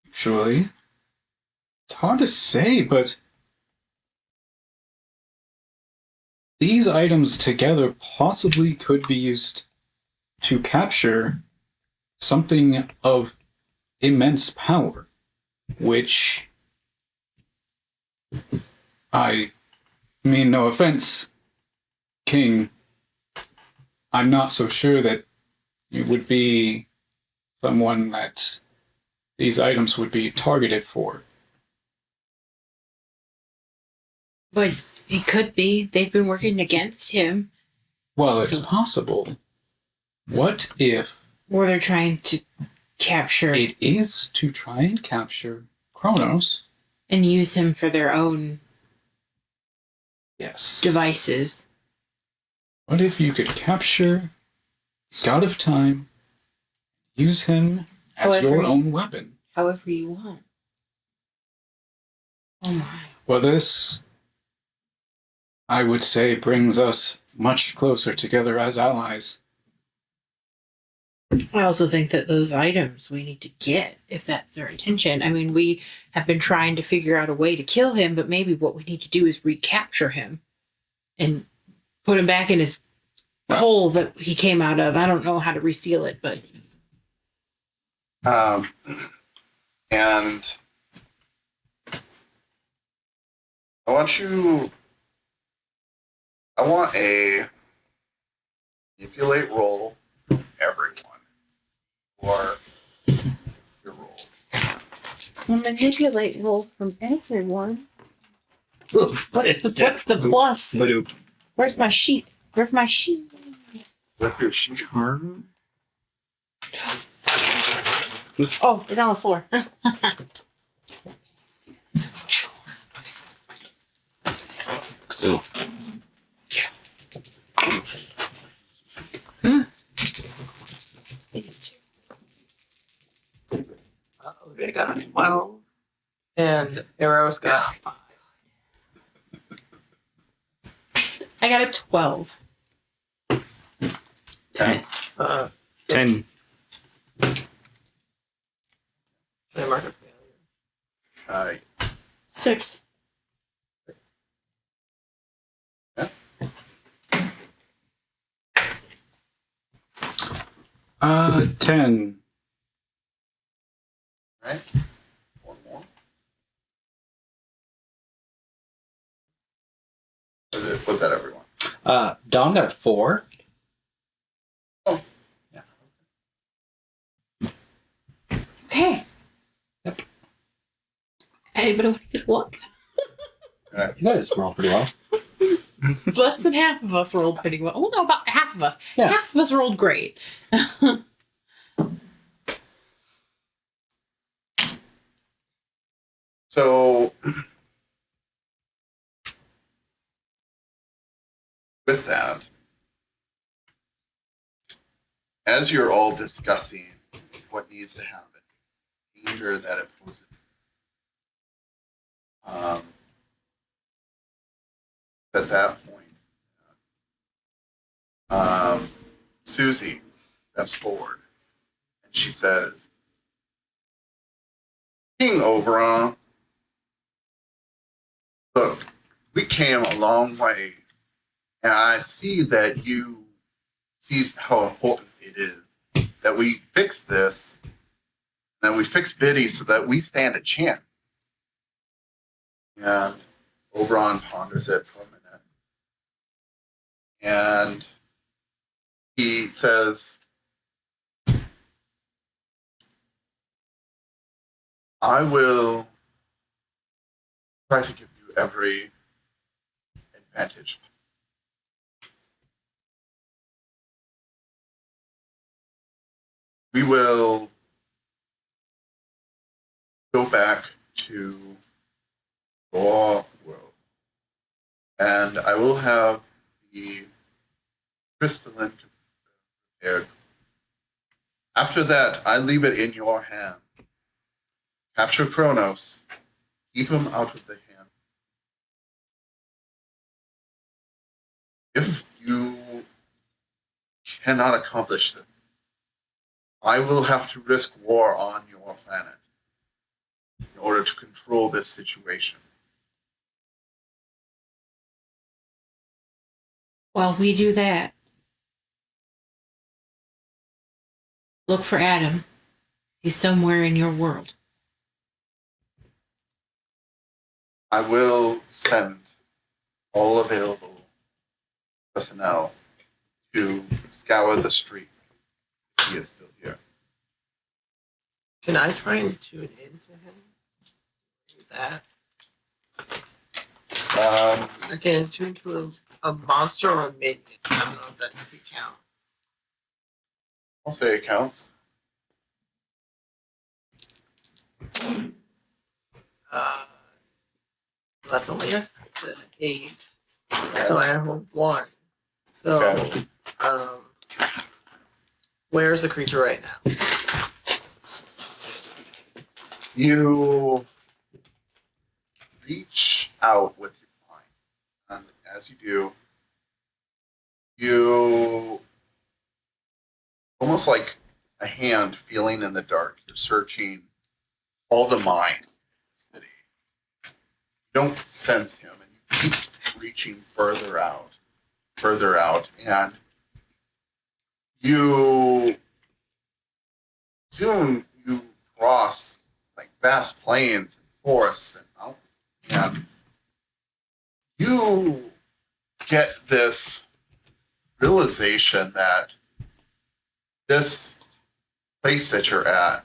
actually, it's hard to say, but these items together possibly could be used to capture something of immense power, which I mean, no offense, King, I'm not so sure that you would be someone that these items would be targeted for. But it could be. They've been working against him. Well, it's possible. What if Or they're trying to capture it is to try and capture Kronos? and use him for their own Yes. devices. What if you could capture God of Time, use him as However your you- own weapon? However you want. Oh my. Well, this, I would say, brings us much closer together as allies. I also think that those items we need to get, if that's their intention. I mean, we have been trying to figure out a way to kill him, but maybe what we need to do is recapture him and put him back in his hole that he came out of. I don't know how to reseal it, but And I want a manipulate roll from everyone for your roll. we'll manipulate roll from everyone. What's the plus? Where's my sheet? Where's my sheet? With your charm? Oh, it's on the floor. These two. They got a 12. And Arrow's got 5. I got a 12. 10. 10. 10. Should I mark a failure? 6. Uh, 10. Right? One more. Was that everyone? Dom got a 4. Okay. Yep. Anybody want to use luck? You guys roll pretty well. Less than half of us rolled pretty well. Well, no, about half of us. Yeah. Half of us rolled great. So, with that, as you're all discussing what needs to happen, danger that it poses, at that point, Susie steps forward and she says, King Oberon, look, we came a long way, and I see that you see how important it is that we fix this, that we fix Biddy so that we stand a chance. And Oberon ponders it for a minute. And he says, I will try to give you every advantage. We will go back to your world, and I will have the crystalline prepared. After that, I leave it in your hand. Capture Kronos, keep him out of the hand. If you cannot accomplish this, I will have to risk war on your planet in order to control this situation. While we do that, look for Adam. He's somewhere in your world. I will send all available personnel to scour the street. He is still here. Can I try and tune into him? Is that? I can tune to a monster or a minion. I don't know if that could count. I'll say it counts. That's only a 8. So I have a 1. So, Okay. where's the creature right now? You reach out with your mind, and as you do, you almost like a hand feeling in the dark. You're searching all the minds in the city. You don't sense him, and you keep reaching further out, and you soon you cross like vast plains and forests and mountains, and you get this realization that this place that you're at,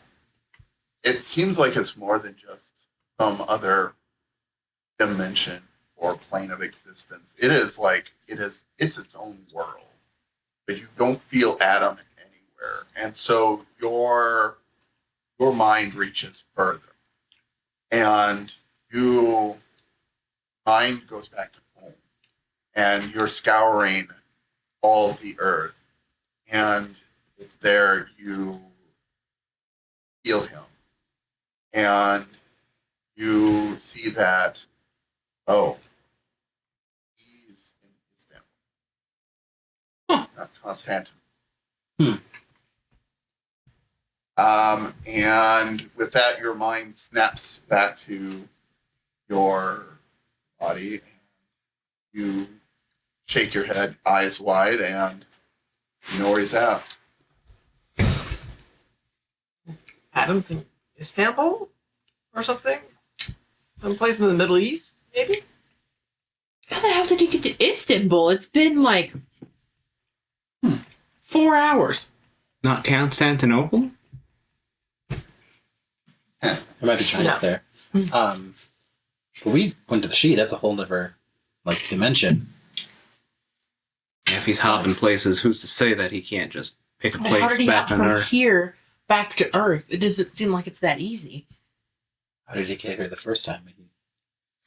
it seems like it's more than just some other dimension or plane of existence. It's its own world, but you don't feel Adam anywhere, and so your mind reaches further, and your mind goes back to home, and you're scouring all of the earth, and it's there you feel him, and you see that, oh, he's in Istanbul. Not Constantinople. And with that, your mind snaps back to your body. And you shake your head, eyes wide, and you know where he's at. Adam's in Istanbul or something? Someplace in the Middle East, maybe? How the hell did he get to Istanbul? It's been like 4 hours. Not Constantinople? There might be Chinese there. But we went to the She. That's a whole different dimension. If he's hopping places, who's to say that he can't just pick a But how place did he back hop on from Earth? here back to Earth? It doesn't seem like it's that easy. How did he get here the first time? He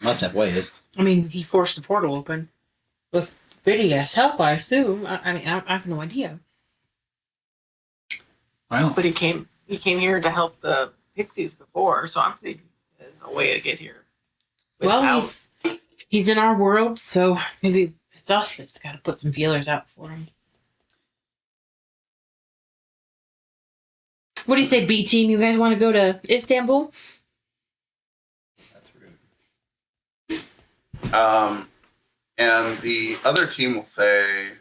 must have ways. I mean, he forced the portal open with bitty ass help, I assume. I mean, I have no idea. Well, But he came here to help the Pixies before, so I'm saying there's a way to get here. Well, he's in our world, so maybe it's us that's got to put some feelers out for him. What do you say, B team? You guys want to go to Istanbul? That's rude. And the other team will say,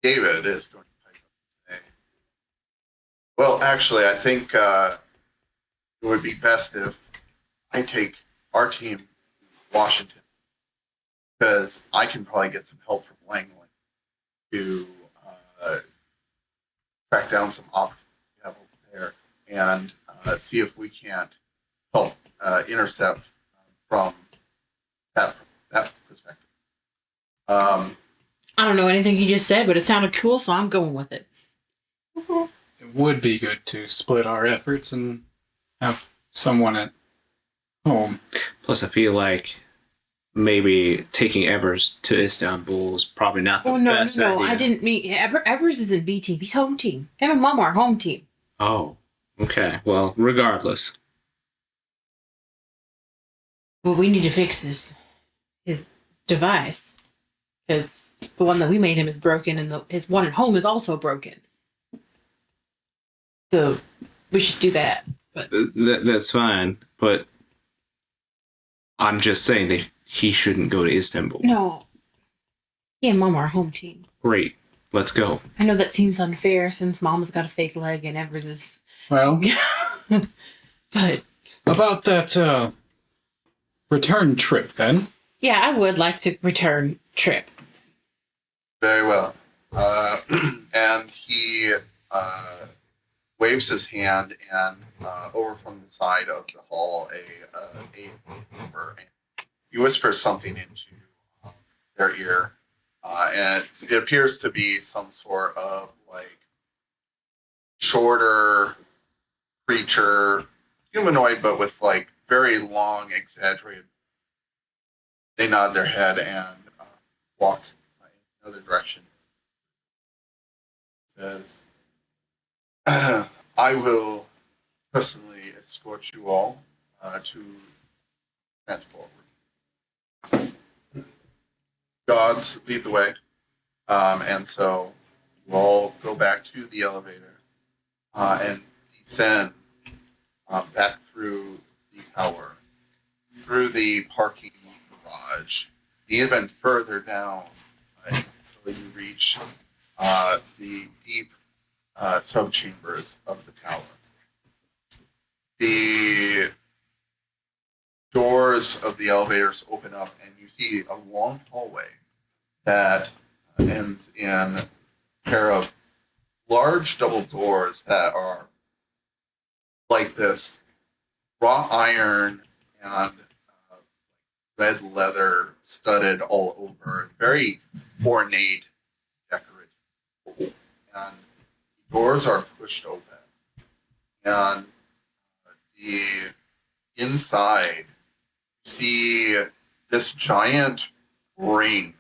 David is going to pipe up and say, well, actually, I think it would be best if I take our team to Washington, because I can probably get some help from Langley to track down some options we have over there and see if we can't help intercept from that perspective. I don't know anything he just said, but it sounded cool, so I'm going with it. it would be good to split our efforts and have someone at home. Plus, I feel like maybe taking Evers to Istanbul is probably not the Oh, no, best no, idea. I didn't mean... Evers isn't B team. He's home team. Him and Mom are home team. Oh, okay. Well, regardless. Well, we need to fix his device. Because the one that we made him is broken, and his one at home is also broken. So, we should do that. But That's fine, but I'm just saying that he shouldn't go to Istanbul. no. He and Mom are home team. Great. Let's go. I know that seems unfair since Mom's got a fake leg and Evers is... Well, But, about that return trip then. yeah, I would like to return trip. Very well. And he waves his hand, and over from the side of the hall, a whisper. He whispers something into their ear, and it appears to be some sort of shorter creature, humanoid, but with very long, exaggerated. They nod their head and walk in another direction. Says, I will personally escort you all to transport. Gods lead the way. And so you all go back to the elevator and descend back through the tower, through the parking garage, even further down until you reach the deep sub-chambers of the tower. The doors of the elevators open up, and you see a long hallway that ends in a pair of large double doors that are like this wrought iron and red leather studded all over, very ornate, decorated. And the doors are pushed open. And the inside, you see this giant ring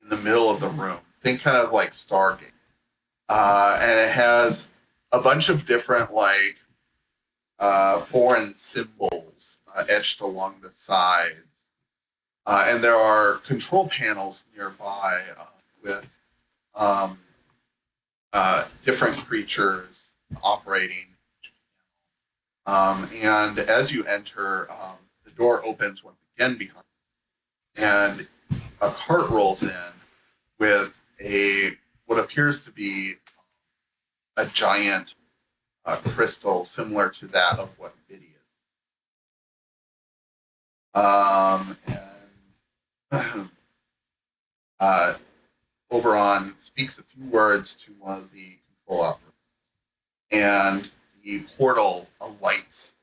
in the middle of the room. Think kind of like Stargate. And it has a bunch of different like foreign symbols etched along the sides. And there are control panels nearby with um, different creatures operating. And as you enter, the door opens once again behind you, and a cart rolls in with what appears to be a giant crystal similar to that of what Biddy is. And Oberon speaks a few words to one of the control operators, and the portal alights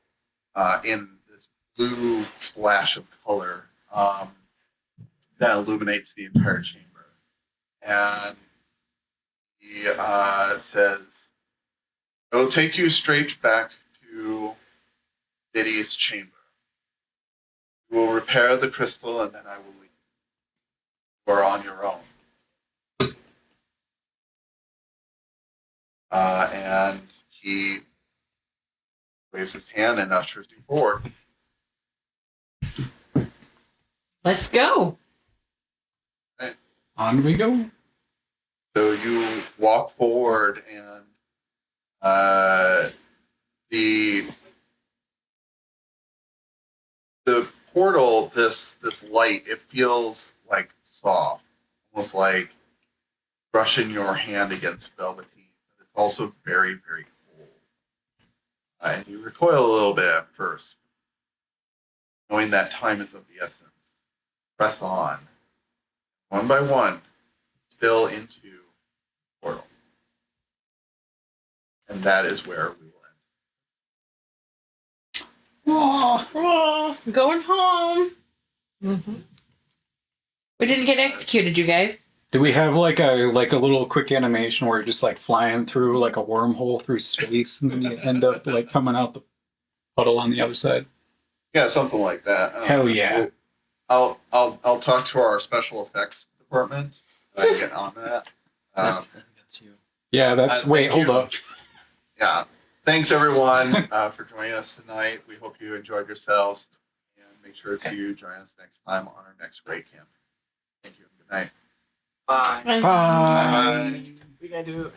in this blue splash of color that illuminates the entire chamber. And he says, "It'll take you straight back to Biddy's chamber. You will repair the crystal, and then I will leave. You are on your own." And he waves his hand and ushers you forward. Let's go. On we go. So you walk forward, and the portal, this light, it feels like soft, almost like brushing your hand against velveteen. But it's also very, very cold. And you recoil a little bit at first, knowing that time is of the essence. Press on. One by one, spill into the portal. And that is where we will end. Oh, going home. Mm-hmm. We didn't get executed, you guys. Do we have like a little quick animation where you're just like flying through like a wormhole through space and then you end up like coming out the puddle on the other side? Yeah, something like that. Hell yeah. I'll talk to our special effects department and get on that. That's you. Yeah, that's wait, thank hold you. up. Yeah. Thanks everyone for joining us tonight. We hope you enjoyed yourselves, and make sure to join us next time on our next Great Camp. Thank you. Good night. Bye. Bye. Bye. We gotta do